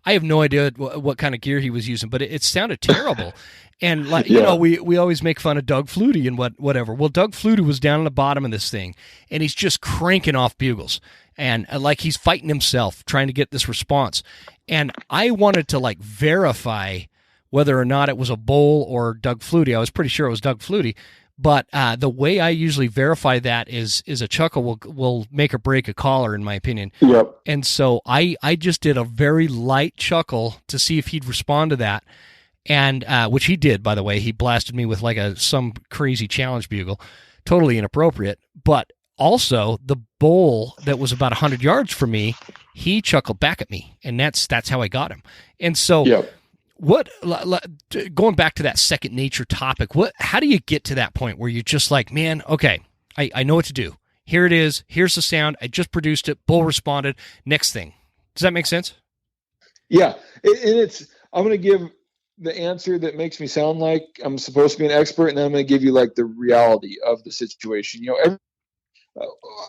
I have no idea what kind of gear he was using, but it sounded terrible. And we always make fun of Doug Flutie and whatever. Well, Doug Flutie was down in the bottom of this thing, and he's just cranking off bugles, and like he's fighting himself, trying to get this response. And I wanted to verify whether or not it was a bull or Doug Flutie. I was pretty sure it was Doug Flutie, but the way I usually verify that is a chuckle will make or break a caller, in my opinion. Yep. And so I just did a very light chuckle to see if he'd respond to that, and which he did, by the way. He blasted me with some crazy challenge bugle, totally inappropriate. But also the bull that was about 100 yards from me, he chuckled back at me, and that's how I got him. And so. Yep. Going back to that second nature topic, how do you get to that point where you're just like, man, okay, I know what to do. Here it is. Here's the sound. I just produced it. Bull responded. Next thing. Does that make sense? Yeah. And I'm going to give the answer that makes me sound like I'm supposed to be an expert, and then I'm going to give you the reality of the situation.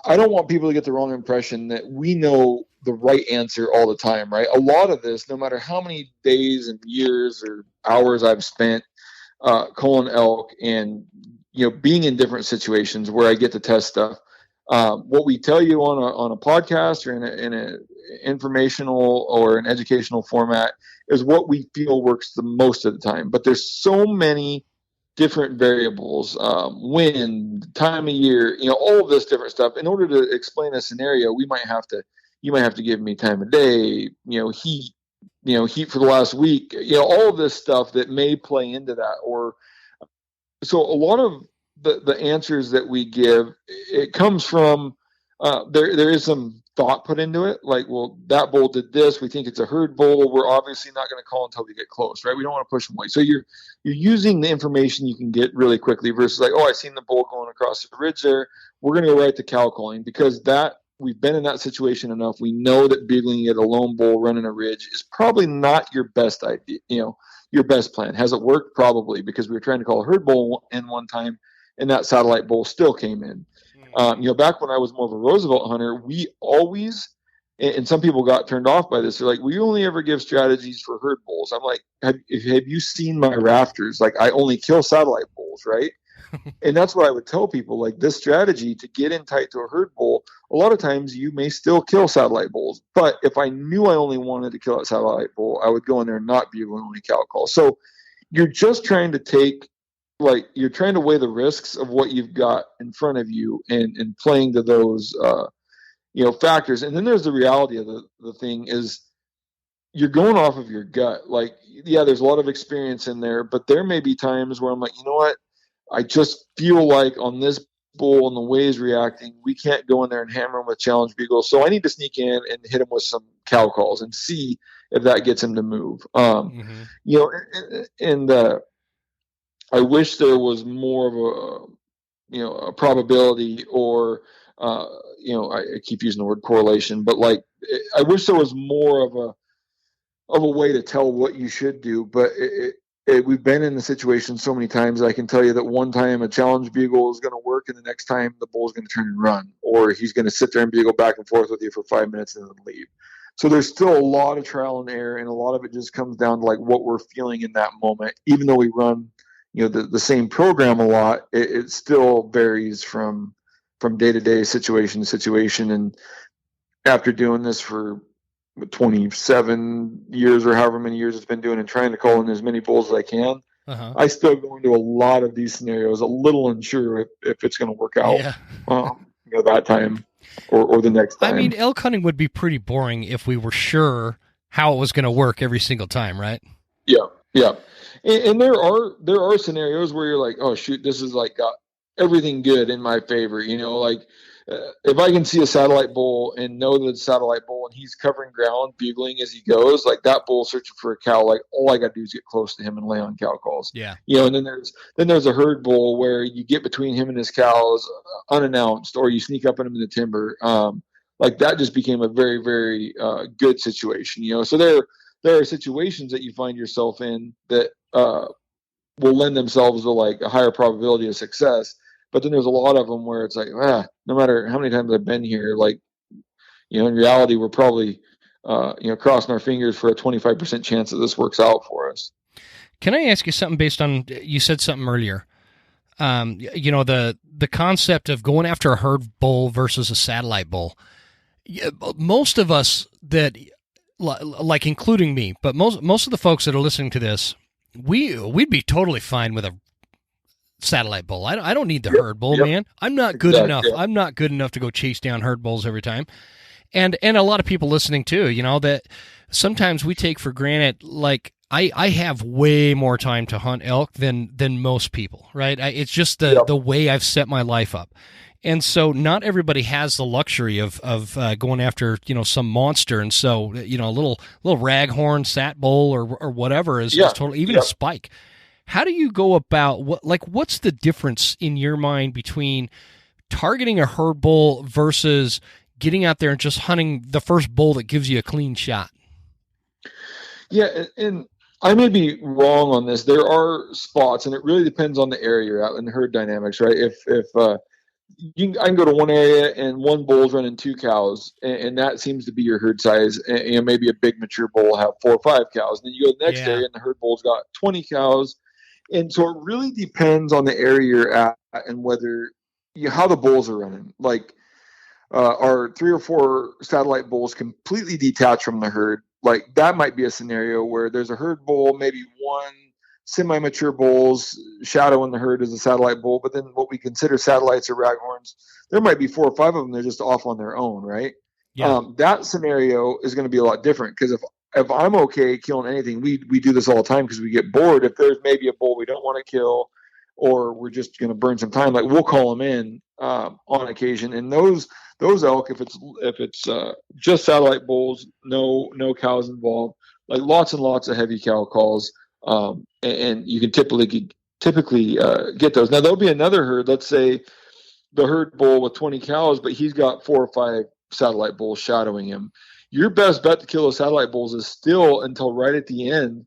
I don't want people to get the wrong impression that we know the right answer all the time, right? A lot of this, no matter how many days and years or hours I've spent calling elk and being in different situations where I get to test stuff, what we tell you on a podcast or in a informational or an educational format is what we feel works the most of the time. But there's so many different variables, wind, time of year, all of this different stuff. In order to explain a scenario, you might have to give me time of day, heat, heat for the last week, all of this stuff that may play into that. Or so a lot of the answers that we give, it comes from there is some thought put into it. Well, that bull did this. We think it's a herd bull. We're obviously not going to call until we get close, right? We don't want to push them away. So you're using the information you can get really quickly versus I seen the bull going across the ridge there. We're going to go right to cow calling, because we've been in that situation enough. We know that bugling at a lone bull running a ridge is probably not your best idea, your best plan. Has it worked? Probably, because we were trying to call a herd bull in one time, and that satellite bull still came in. Back when I was more of a Roosevelt hunter, we always, and some people got turned off by this. They're like, we only ever give strategies for herd bulls. I'm like, have you seen my rafters? I only kill satellite bulls, right? And that's what I would tell people, this strategy to get in tight to a herd bull, a lot of times you may still kill satellite bulls. But if I knew I only wanted to kill a satellite bull, I would go in there and not bugle and only cow call. So you're just trying to you're trying to weigh the risks of what you've got in front of you and playing to those, factors. And then there's the reality of the thing is you're going off of your gut. There's a lot of experience in there, but there may be times where I'm like, you know what? I just feel like on this bull and the way he's reacting, we can't go in there and hammer him with challenge bugles. So I need to sneak in and hit him with some cow calls and see if that gets him to move. I wish there was more of a probability or, I keep using the word correlation, but I wish there was more of a way to tell what you should do. But we've been in the situation so many times. I can tell you that one time a challenge bugle is going to work, and the next time the bull's going to turn and run, or he's going to sit there and bugle back and forth with you for 5 minutes and then leave. So there's still a lot of trial and error, and a lot of it just comes down to what we're feeling in that moment. Even though we run the same program a lot, it still varies from from day to day, situation to situation. And after doing this for 27 years or however many years it's been doing and trying to call in as many bulls as I can, I still go into a lot of these scenarios a little unsure if it's going to work out that time or the next time. I mean, elk hunting would be pretty boring if we were sure how it was going to work every single time, right? Yeah. And there are scenarios where you're like, oh shoot, this is like got everything good in my favor. Like if I can see a satellite bull and know that it's a satellite bull and he's covering ground, bugling as he goes, like that bull searching for a cow, like all I got to do is get close to him and lay on cow calls. Yeah. And then there's a herd bull where you get between him and his cows unannounced, or you sneak up on him in the timber. Like that just became a very, very good situation. So there are situations that you find yourself in that will lend themselves to like a higher probability of success. But then there's a lot of them where it's like, no matter how many times I've been here, like, in reality, we're probably, crossing our fingers for a 25% chance that this works out for us. Can I ask you something based on, you said something earlier, the concept of going after a herd bull versus a satellite bull. Most of us that, like including me, but most of the folks that are listening to this, we'd be totally fine with a satellite bull. I don't need the herd bull, man. I'm not good enough. I'm not good enough to go chase down herd bulls every time. And a lot of people listening too, that sometimes we take for granted, like I have way more time to hunt elk than most people, right? It's just the way I've set my life up. And so not everybody has the luxury of going after, some monster. And so, a little raghorn, sat bull or whatever is totally, even a spike. How do you go about what's the difference in your mind between targeting a herd bull versus getting out there and just hunting the first bull that gives you a clean shot? Yeah. And I may be wrong on this. There are spots, and it really depends on the area you're at and herd dynamics, right? If I can go to one area and one bull's running 2 cows, and that seems to be your herd size. And maybe a big mature bull will have 4 or 5 cows. And then you go to the next area and the herd bull's got 20 cows. And so it really depends on the area you're at and whether how the bulls are running. Like, are 3 or 4 satellite bulls completely detached from the herd? Like that might be a scenario where there's a herd bull, maybe 1 semi-mature bulls shadowing the herd as a satellite bull, but then what we consider satellites or raghorns, there might be 4 or 5 of them. They're just off on their own, right? Yeah. That scenario is going to be a lot different because if I'm okay killing anything, we do this all the time because we get bored. If there's maybe a bull we don't want to kill, or we're just going to burn some time, like we'll call them in on occasion. And those elk, if it's just satellite bulls, no cows involved, like lots and lots of heavy cow calls. And you can typically get those. Now there'll be another herd. Let's say the herd bull with 20 cows, but he's got 4 or 5 satellite bulls shadowing him. Your best bet to kill those satellite bulls is still until right at the end,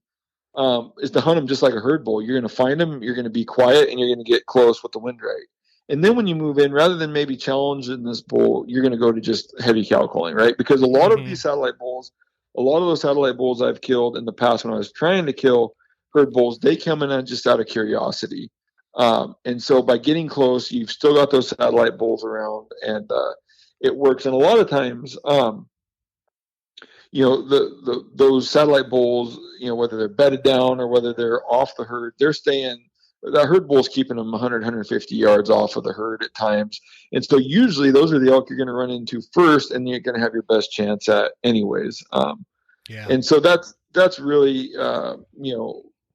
is to hunt them just like a herd bull. You're going to find them, you're going to be quiet, and you're going to get close with the wind right. And then when you move in, rather than maybe challenging this bull, you're going to go to just heavy cow calling, right? Because a lot of these satellite bulls, a lot of those satellite bulls I've killed in the past when I was trying to kill herd bulls, they come in just out of curiosity. And so by getting close, you've still got those satellite bulls around, and it works. And a lot of times, those satellite bulls, whether they're bedded down or whether they're off the herd, they're staying. That herd bull's keeping them 100, 150 yards off of the herd at times. And so usually those are the elk you're going to run into first, and you're going to have your best chance at anyways. And so that's really,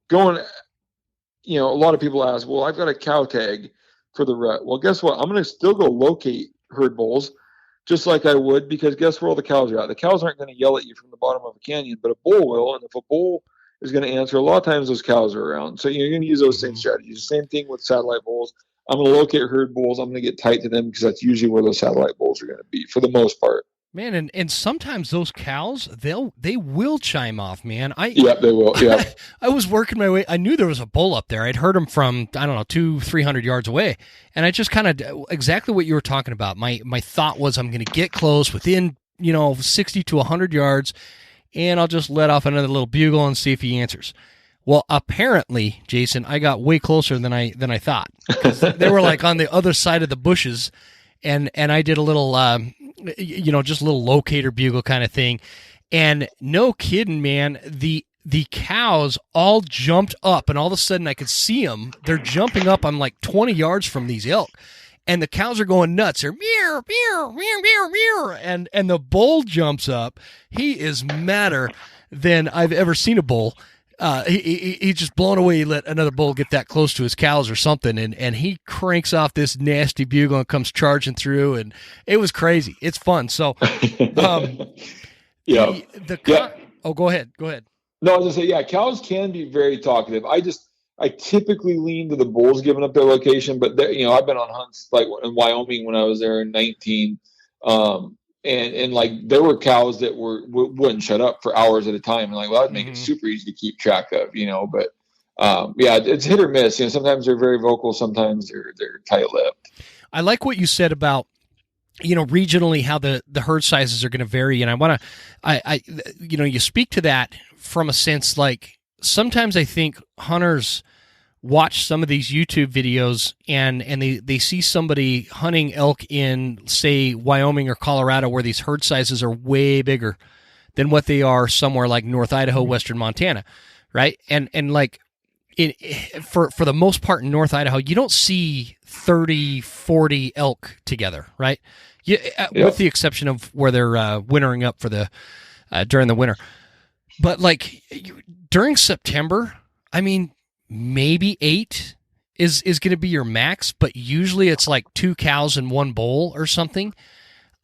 going, a lot of people ask, well, I've got a cow tag for the rut. Well, guess what? I'm going to still go locate herd bulls just like I would, because guess where all the cows are at? The cows aren't going to yell at you from the bottom of a canyon, but a bull will. And if a bull is going to answer, a lot of times those cows are around. So you're going to use those same strategies. Same thing with satellite bulls. I'm going to locate herd bulls. I'm going to get tight to them because that's usually where those satellite bulls are going to be for the most part. Man, and sometimes those cows, they will chime off, man. Yeah, they will. Yeah. I was working my way. I knew there was a bull up there. I'd heard him from, 200-300 yards away. And I just kind of, exactly what you were talking about. My thought was I'm going to get close within, 60 to 100 yards, and I'll just let off another little bugle and see if he answers. Well, apparently, Jason, I got way closer than I thought. They were like on the other side of the bushes. and I did a little, just a little locator bugle kind of thing. And no kidding, man, the cows all jumped up, and all of a sudden I could see them. They're jumping up. I'm like 20 yards from these elk, and the cows are going nuts. They're meow, meow, meow, meow, meow, and the bull jumps up. He is madder than I've ever seen a bull. He's just blown away. He let another bull get that close to his cows or something, and he cranks off this nasty bugle and comes charging through, and it was crazy. It's fun. So, yeah. Oh, go ahead. No, I was gonna say, yeah, cows can be very talkative. I typically lean to the bulls giving up their location, but I've been on hunts like in Wyoming when I was there in 19, and like there were cows that wouldn't shut up for hours at a time, and like, well, that'd make it super easy to keep track of, but yeah, it's hit or miss. Sometimes they're very vocal, sometimes they're tight-lipped. I like what you said about regionally how the herd sizes are going to vary, and I want to, you speak to that from a sense like sometimes I think hunters watch some of these YouTube videos and they see somebody hunting elk in, say, Wyoming or Colorado, where these herd sizes are way bigger than what they are somewhere like North Idaho, Western Montana, right? And like for the most part in North Idaho, you don't see 30, 40 elk together, right? With the exception of where they're wintering up for during the winter. But like during September, I mean, maybe 8 is going to be your max, but usually it's like 2 cows and 1 bull or something.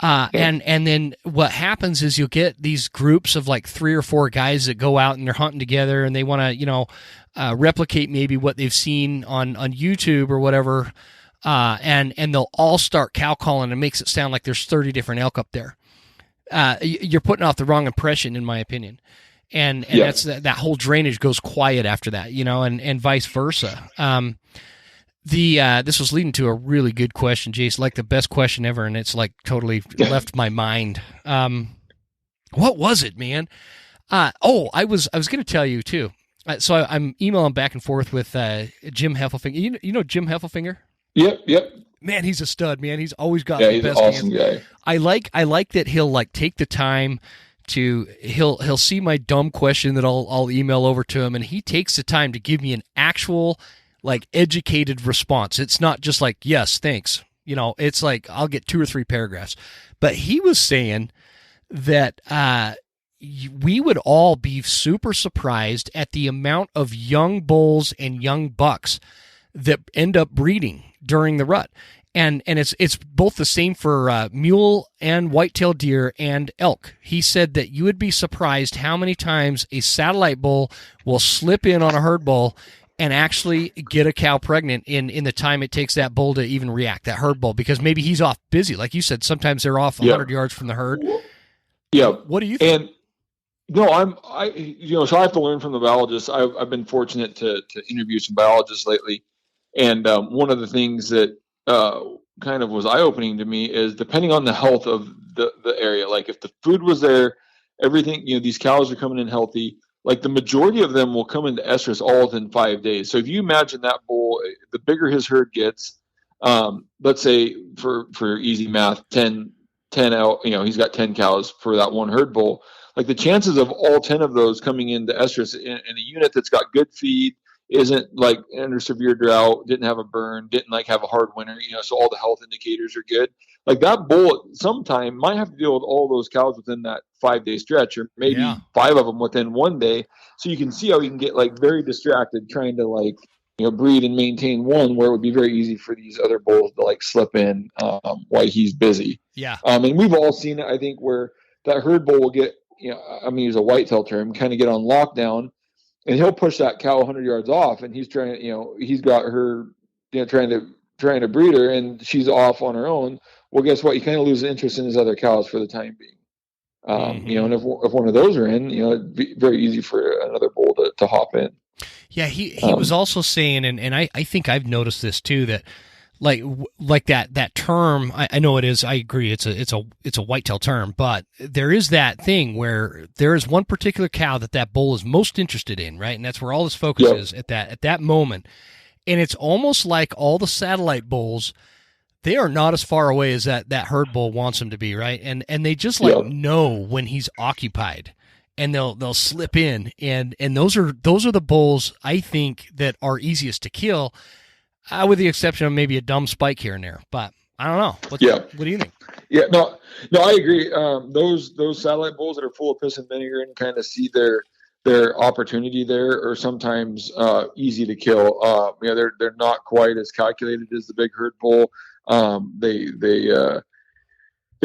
And then what happens is you'll get these groups of like 3 or 4 guys that go out and they're hunting together, and they want to, replicate maybe what they've seen on YouTube or whatever. And they'll all start cow calling, and it makes it sound like there's 30 different elk up there. You're putting off the wrong impression, in my opinion. And that's that whole drainage goes quiet after that, and vice versa. This was leading to a really good question, Jace, like the best question ever, and it's like totally left my mind. What was it, man? I was going to tell you too. So I'm emailing back and forth with Jim Heffelfinger. You know Jim Heffelfinger? Yep. Man, he's a stud, man. He's always got the best. He's an awesome guy. I like that he'll like take the time to he'll see my dumb question that I'll email over to him, and he takes the time to give me an actual like educated response. It's not just like, yes, thanks. It's like I'll get 2 or 3 paragraphs. But he was saying that we would all be super surprised at the amount of young bulls and young bucks that end up breeding during the rut. And it's both the same for mule and whitetail deer and elk. He said that you would be surprised how many times a satellite bull will slip in on a herd bull and actually get a cow pregnant in the time it takes that bull to even react, that herd bull, because maybe he's off busy. Like you said, sometimes they're off 100 yards from the herd. Yeah. What do you think? And no, so I have to learn from the biologists. I've been fortunate to interview some biologists lately. And one of the things that kind of was eye-opening to me is depending on the health of the area, like if the food was there, everything, these cows are coming in healthy, like the majority of them will come into estrus all within 5 days. So if you imagine that bull, the bigger his herd gets, let's say for easy math, 10 he's got 10 cows for that one herd bull. Like the chances of all 10 of those coming into estrus in a unit that's got good feed, isn't like under severe drought, didn't have a burn, didn't like have a hard winter, so all the health indicators are good. Like that bull sometime might have to deal with all those cows within that 5-day stretch, or maybe 5 of them within 1 day. So you can see how you can get like very distracted trying to like, breed and maintain one where it would be very easy for these other bulls to like slip in while he's busy. Yeah. And we've all seen it, I think, where that herd bull will get, I'm gonna use a whitetail term, kind of get on lockdown. And he'll push that cow 100 yards off, and he's trying, he's got her, trying to breed her, and she's off on her own. Well, guess what? You kind of lose interest in his other cows for the time being. And if one of those are in, it'd be very easy for another bull to hop in. Yeah, he was also saying, and I think I've noticed this too, that like that term, I know it is, I agree, it's a whitetail term, but there is that thing where there is one particular cow that bull is most interested in, right? And that's where all his focus is at that moment. And it's almost like all the satellite bulls, they are not as far away as that herd bull wants them to be, right? And they just like know when he's occupied, and they'll slip in, and those are the bulls I think that are easiest to kill, with the exception of maybe a dumb spike here and there. But I don't know. What do you think? Yeah, no, I agree. Those satellite bulls that are full of piss and vinegar and kind of see their opportunity there are sometimes easy to kill. They're not quite as calculated as the big herd bull. They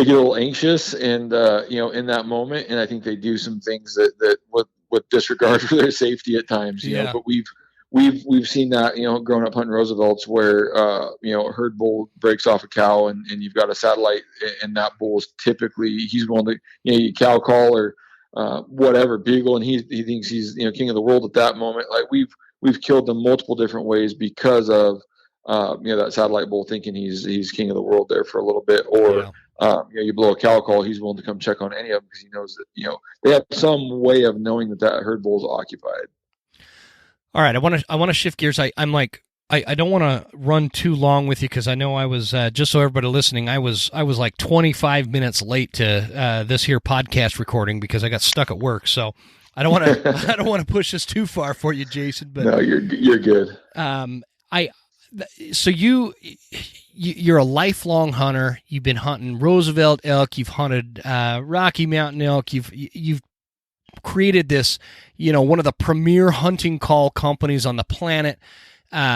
get a little anxious and in that moment, and I think they do some things that with disregard for their safety at times. You know, but we've seen that, growing up hunting Roosevelts, where a herd bull breaks off a cow and you've got a satellite, and that bull is typically, he's going to you cow call or whatever, bugle, and he thinks he's king of the world at that moment. Like we've killed them multiple different ways because of that satellite bull thinking he's king of the world there for a little bit, or you blow a cow call, he's willing to come check on any of them because he knows that they have some way of knowing that herd bull is occupied. All right, I want to shift gears. I don't want to run too long with you because I know I was just so everybody listening, I was like 25 minutes late to this here podcast recording because I got stuck at work. So I don't want to push this too far for you, Jason. But no, you're good. So you're a lifelong hunter. You've been hunting Roosevelt elk. You've hunted Rocky Mountain elk. You've created this, one of the premier hunting call companies on the planet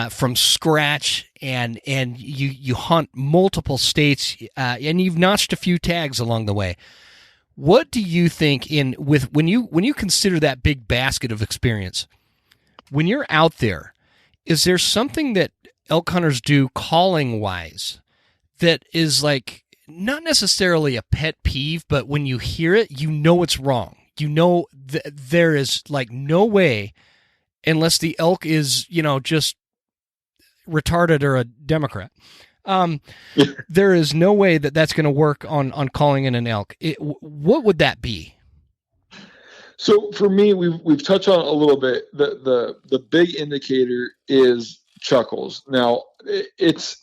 from scratch, and you hunt multiple states, and you've notched a few tags along the way. What do you think when you consider that big basket of experience, when you're out there, is there something that elk hunters do calling wise that is like not necessarily a pet peeve, but when you hear it, it's wrong? There is like no way, unless the elk is, just retarded or a Democrat. There is no way that's going to work on calling in an elk. What would that be? So for me, we've touched on it a little bit. The big indicator is chuckles. Now it's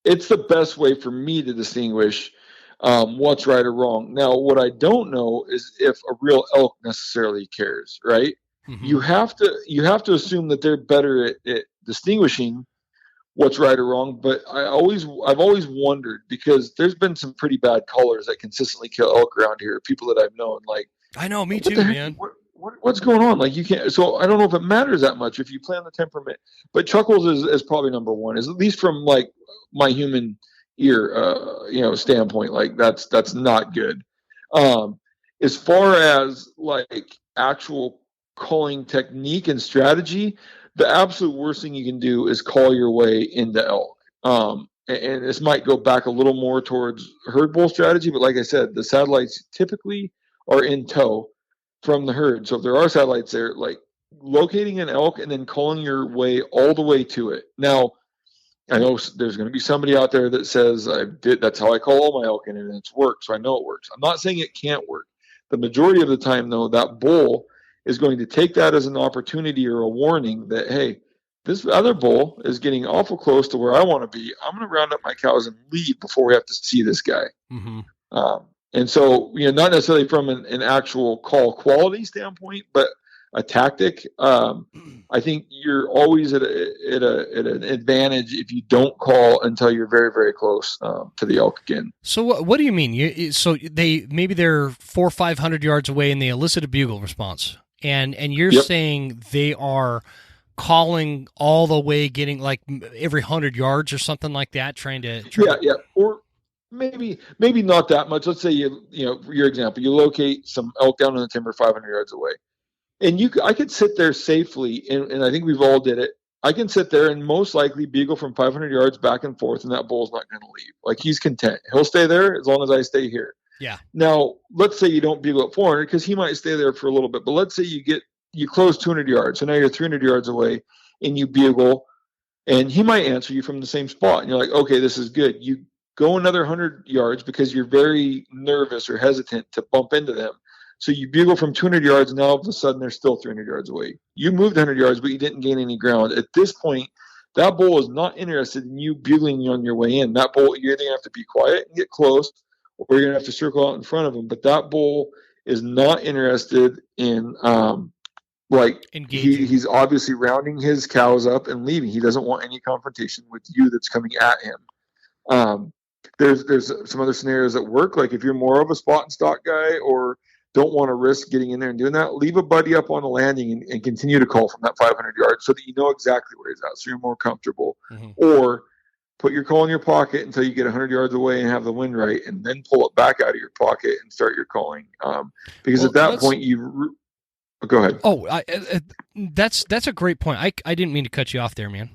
the best way for me to distinguish what's right or wrong. Now, what I don't know is if a real elk necessarily cares, right? Mm-hmm. You have to assume that they're better at distinguishing what's right or wrong. But I've always wondered, because there's been some pretty bad callers that consistently kill elk around here, people that I've known. Like, I know, me too, man. What's going on? Like, you can't. So I don't know if it matters that much if you play on the temperament. But chuckles is probably number one, is at least from like my human ear standpoint. Like that's not good. As far as like actual calling technique and strategy, the absolute worst thing you can do is call your way into elk. And this might go back a little more towards herd bull strategy, but like I said, the satellites typically are in tow from the herd. So if there are satellites there, like locating an elk and then calling your way all the way to it. Now, I know there's going to be somebody out there that says that's how I call all my elk in, and it's worked, so I know it works. I'm not saying it can't work. The majority of the time, though, that bull is going to take that as an opportunity or a warning that, hey, this other bull is getting awful close to where I want to be. I'm going to round up my cows and leave before we have to see this guy. Mm-hmm. And so, not necessarily from an actual call quality standpoint, but a tactic. I think you're always at an advantage if you don't call until you're very, very close to the elk again. So what do you mean? So they're 400 or 500 yards away and they elicit a bugle response, and you're saying they are calling all the way, getting like every 100 yards or something like that, trying to or maybe not that much. Let's say for your example, you locate some elk down in the timber 500 yards away. And I could sit there safely, and I think we've all did it. I can sit there and most likely bugle from 500 yards back and forth, and that bull's not going to leave. Like, he's content. He'll stay there as long as I stay here. Yeah. Now, let's say you don't bugle at 400 because he might stay there for a little bit. But let's say you close 200 yards, so now you're 300 yards away, and you bugle, and he might answer you from the same spot. And you're like, okay, this is good. You go another 100 yards because you're very nervous or hesitant to bump into them. So you bugle from 200 yards, and now all of a sudden they're still 300 yards away. You moved 100 yards, but you didn't gain any ground. At this point, that bull is not interested in you bugling you on your way in. That bull, you're either going to have to be quiet and get close, or you're going to have to circle out in front of him. But that bull is not interested in, he's obviously rounding his cows up and leaving. He doesn't want any confrontation with you that's coming at him. There's some other scenarios that work. Like if you're more of a spot and stalk guy or don't want to risk getting in there and doing that, leave a buddy up on the landing and continue to call from that 500 yards so that you know exactly where he's at, so you're more comfortable. Or put your call in your pocket until you get 100 yards away and have the wind right, and then pull it back out of your pocket and start your calling. Because at that point, go ahead. Oh, that's a great point. I didn't mean to cut you off there, man.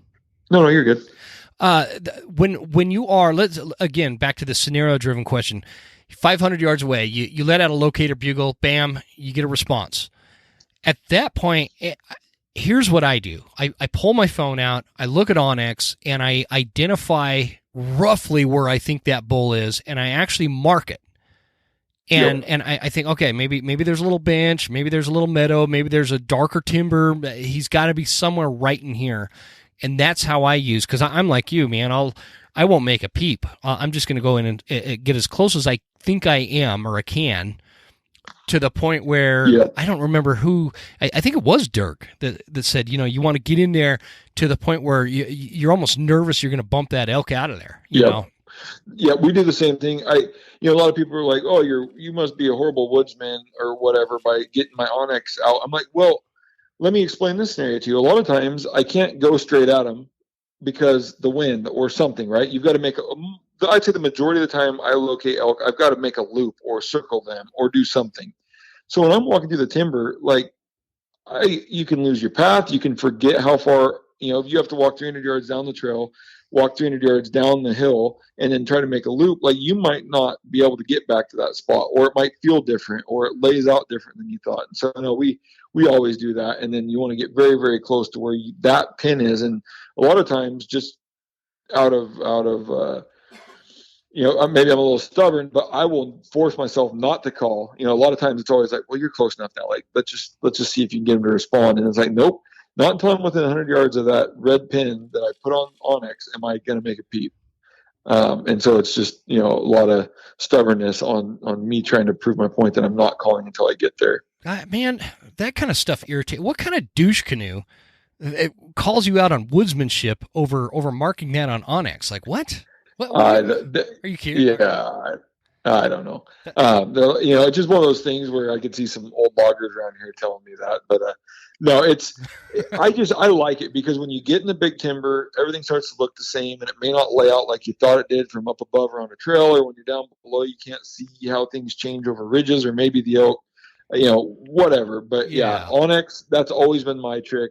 No, you're good. When you are, let's again back to the scenario-driven question. 500 yards away, you let out a locator bugle, bam, you get a response. At that point, here's what I do. I pull my phone out, I look at onX, and I identify roughly where I think that bull is, and I actually mark it. And I think, okay, maybe there's a little bench, maybe there's a little meadow, maybe there's a darker timber. He's got to be somewhere right in here. And that's how I use, because I'm like you, man. I won't make a peep. I'm just going to go in and get as close as I think I am or I can, to the point where I don't remember who. I think it was Dirk that said, you want to get in there to the point where you're almost nervous you're going to bump that elk out of there. You know? Yeah, we do the same thing. A lot of people are like, "Oh, you must be a horrible woodsman or whatever by getting my onX out." I'm like, well, let me explain this scenario to you. A lot of times I can't go straight at them because the wind or something, right? You've got to make I'd say the majority of the time I locate elk, I've got to make a loop or circle them or do something. So when I'm walking through the timber, you can lose your path. You can forget how far, if you have to walk 300 yards down the trail, walk 300 yards down the hill, and then try to make a loop, you might not be able to get back to that spot, or it might feel different, or it lays out different than you thought. And so, no, we always do that. And then you want to get very, very close to where that pin is. And a lot of times just out of maybe I'm a little stubborn, but I will force myself not to call. A lot of times it's always like, well, you're close enough now. Let's just see if you can get him to respond. And it's like, nope, not until I'm within 100 yards of that red pin that I put on onX am I going to make a peep. And so it's just, a lot of stubbornness on me trying to prove my point that I'm not calling until I get there. Man, that kind of stuff irritates. What kind of douche canoe it calls you out on woodsmanship over marking that on onX? Like, what? Are you kidding? Yeah, I don't know. It's just one of those things where I could see some old loggers around here telling me that. But no, I like it because when you get in the big timber, everything starts to look the same, and it may not lay out like you thought it did from up above or on a trail, or when you're down below, you can't see how things change over ridges, or maybe the elk, whatever. But onX, that's always been my trick,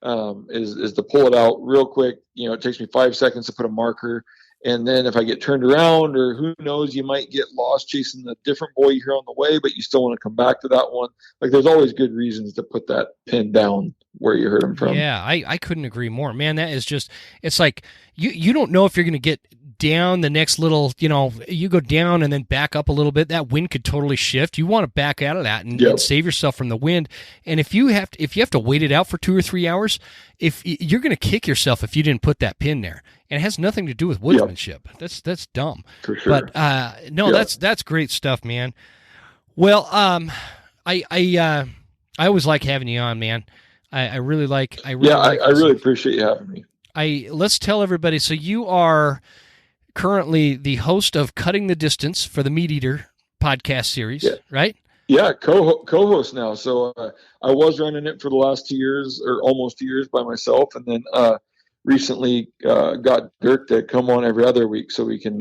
is to pull it out real quick. It takes me 5 seconds to put a marker. And then if I get turned around, or who knows, you might get lost chasing a different bull you hear on the way, but you still want to come back to that one. There's always good reasons to put that pin down where you heard him from. Yeah, I couldn't agree more. Man, that is just, it's like you don't know if you're going to get down the next little, you go down and then back up a little bit. That wind could totally shift. You want to back out of that and save yourself from the wind. And if you have to wait it out for 2 or 3 hours, if you're going to kick yourself if you didn't put that pin there. And it has nothing to do with woodsmanship. That's dumb. For sure. But that's great stuff, man. Well, I always like having you on, man. I really appreciate you having me. Let's tell everybody. So you are currently the host of Cutting the Distance for the Meat Eater podcast series, right? Yeah, co-host now. So I was running it for the last 2 years, or almost 2 years, by myself, and then recently got Dirk to come on every other week so we can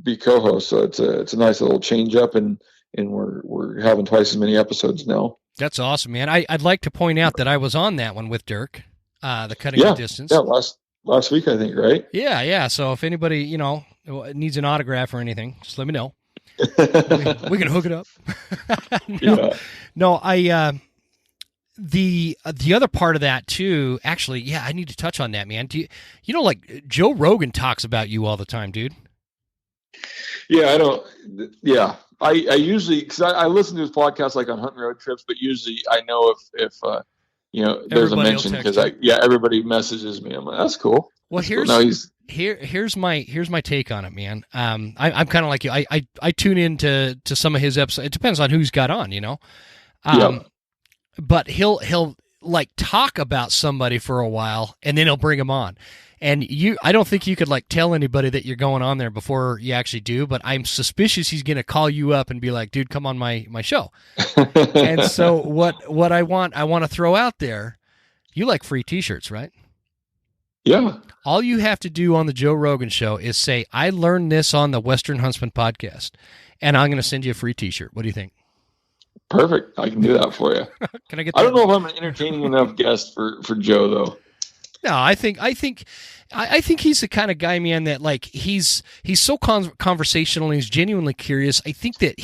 be co-host. So it's a nice little change up, and we're having twice as many episodes now. That's awesome, man. I'd like to point out that I was on that one with Dirk, the Cutting the Distance. Yeah, last week, I think, right? Yeah. So if anybody, needs an autograph or anything, just let me know. we can hook it up. The other part of that too, actually, I need to touch on that, man. Do you like Joe Rogan talks about you all the time, dude? Yeah, I don't. Yeah, I usually, because I listen to his podcast like on hunting road trips, but usually I know if there's a mention because everybody messages me. I'm like, that's cool. Well, here's my take on it, man. I'm kind of like you. I tune into some of his episodes. It depends on who's got on, But he'll like talk about somebody for a while, and then he'll bring him on. And I don't think you could like tell anybody that you're going on there before you actually do. But I'm suspicious he's going to call you up and be like, "Dude, come on my show." And so what I want to throw out there, you like free T-shirts, right? Yeah. All you have to do on the Joe Rogan show is say, "I learned this on the Western Huntsman podcast," and I'm going to send you a free T-shirt. What do you think? Perfect. I can do that for you. Can I get? I don't know if I'm an entertaining enough guest for Joe though. No, I think he's the kind of guy, man, that like he's so conversational and he's genuinely curious. I think that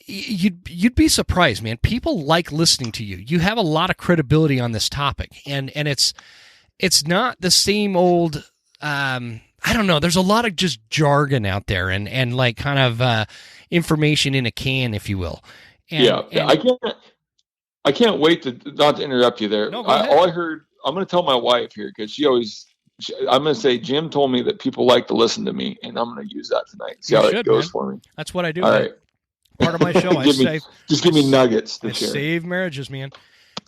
you'd be surprised, man. People like listening to you. You have a lot of credibility on this topic, and it's not the same old. I don't know. There's a lot of just jargon out there and like kind of information in a can, if you will. And I can't wait not to interrupt you there. No, go ahead. All I heard. I'm going to tell my wife here because I'm going to say, Jim told me that people like to listen to me, and I'm going to use that tonight. See how that goes, man. For me. That's what I do. All right. Part of my show. Just give me nuggets to share. Save marriages, man.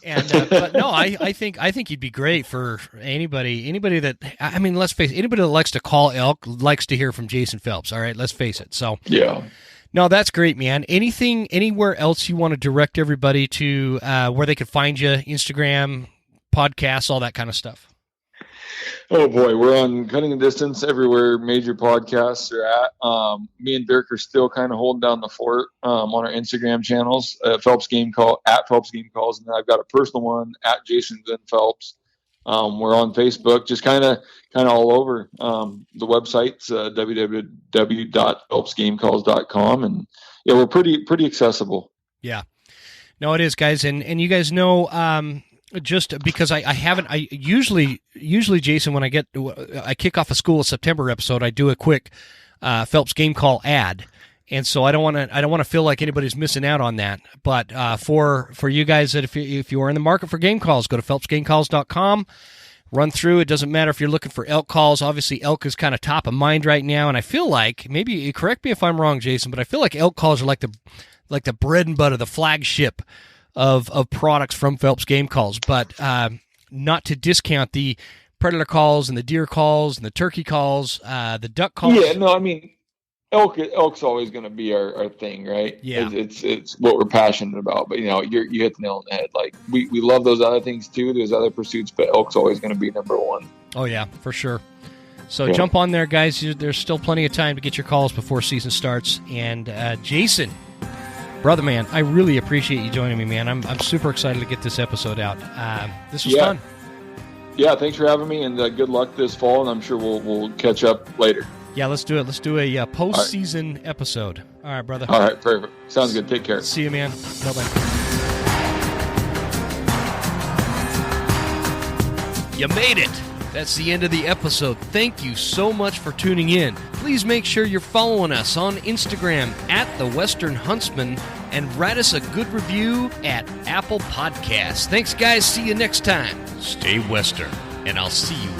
And but no, I think you'd be great for anybody that, I mean, let's face it, anybody that likes to call elk likes to hear from Jason Phelps. All right, let's face it. So yeah. No, that's great, man. Anywhere else you want to direct everybody to where they could find you, Instagram, podcasts, all that kind of stuff? Oh boy, we're on Cutting a Distance everywhere major podcasts are at. Me and Dirk are still kind of holding down the fort on our Instagram channels, Phelps Game Call at Phelps Game Calls, and then I've got a personal one at Jason Phelps. We're on Facebook, just kind of all over. The website's www.phelpsgamecalls.com, and yeah, we're pretty accessible. Yeah, no, it is, guys, and you guys know. Just because I usually Jason, when I kick off a School of September episode, I do a quick Phelps Game Call ad, and so I don't want to feel like anybody's missing out on that. But for you guys that if you are in the market for game calls, go to phelpsgamecalls.com. Run through. It doesn't matter if you're looking for elk calls. Obviously, elk is kind of top of mind right now, and I feel like, maybe correct me if I'm wrong, Jason, but I feel like elk calls are like the bread and butter, the flagship of products from Phelps Game Calls, but not to discount the predator calls and the deer calls and the turkey calls, the duck calls. Yeah, no, I mean, elk's always going to be our thing, right? Yeah, it's what we're passionate about. But you hit the nail on the head. Like we love those other things too. There's other pursuits, but elk's always going to be number one. Oh yeah, for sure. So jump on there, guys. There's still plenty of time to get your calls before season starts. And Jason, brother, man, I really appreciate you joining me, man. I'm super excited to get this episode out. This was fun. Yeah, thanks for having me, and good luck this fall, and I'm sure we'll catch up later. Yeah, let's do it. Let's do a post-season episode. All right, brother. All right, perfect. Sounds good. Take care. See you, man. Bye-bye. You made it. That's the end of the episode. Thank you so much for tuning in. Please make sure you're following us on Instagram at The Western Huntsman and write us a good review at Apple Podcasts. Thanks, guys. See you next time. Stay Western, and I'll see you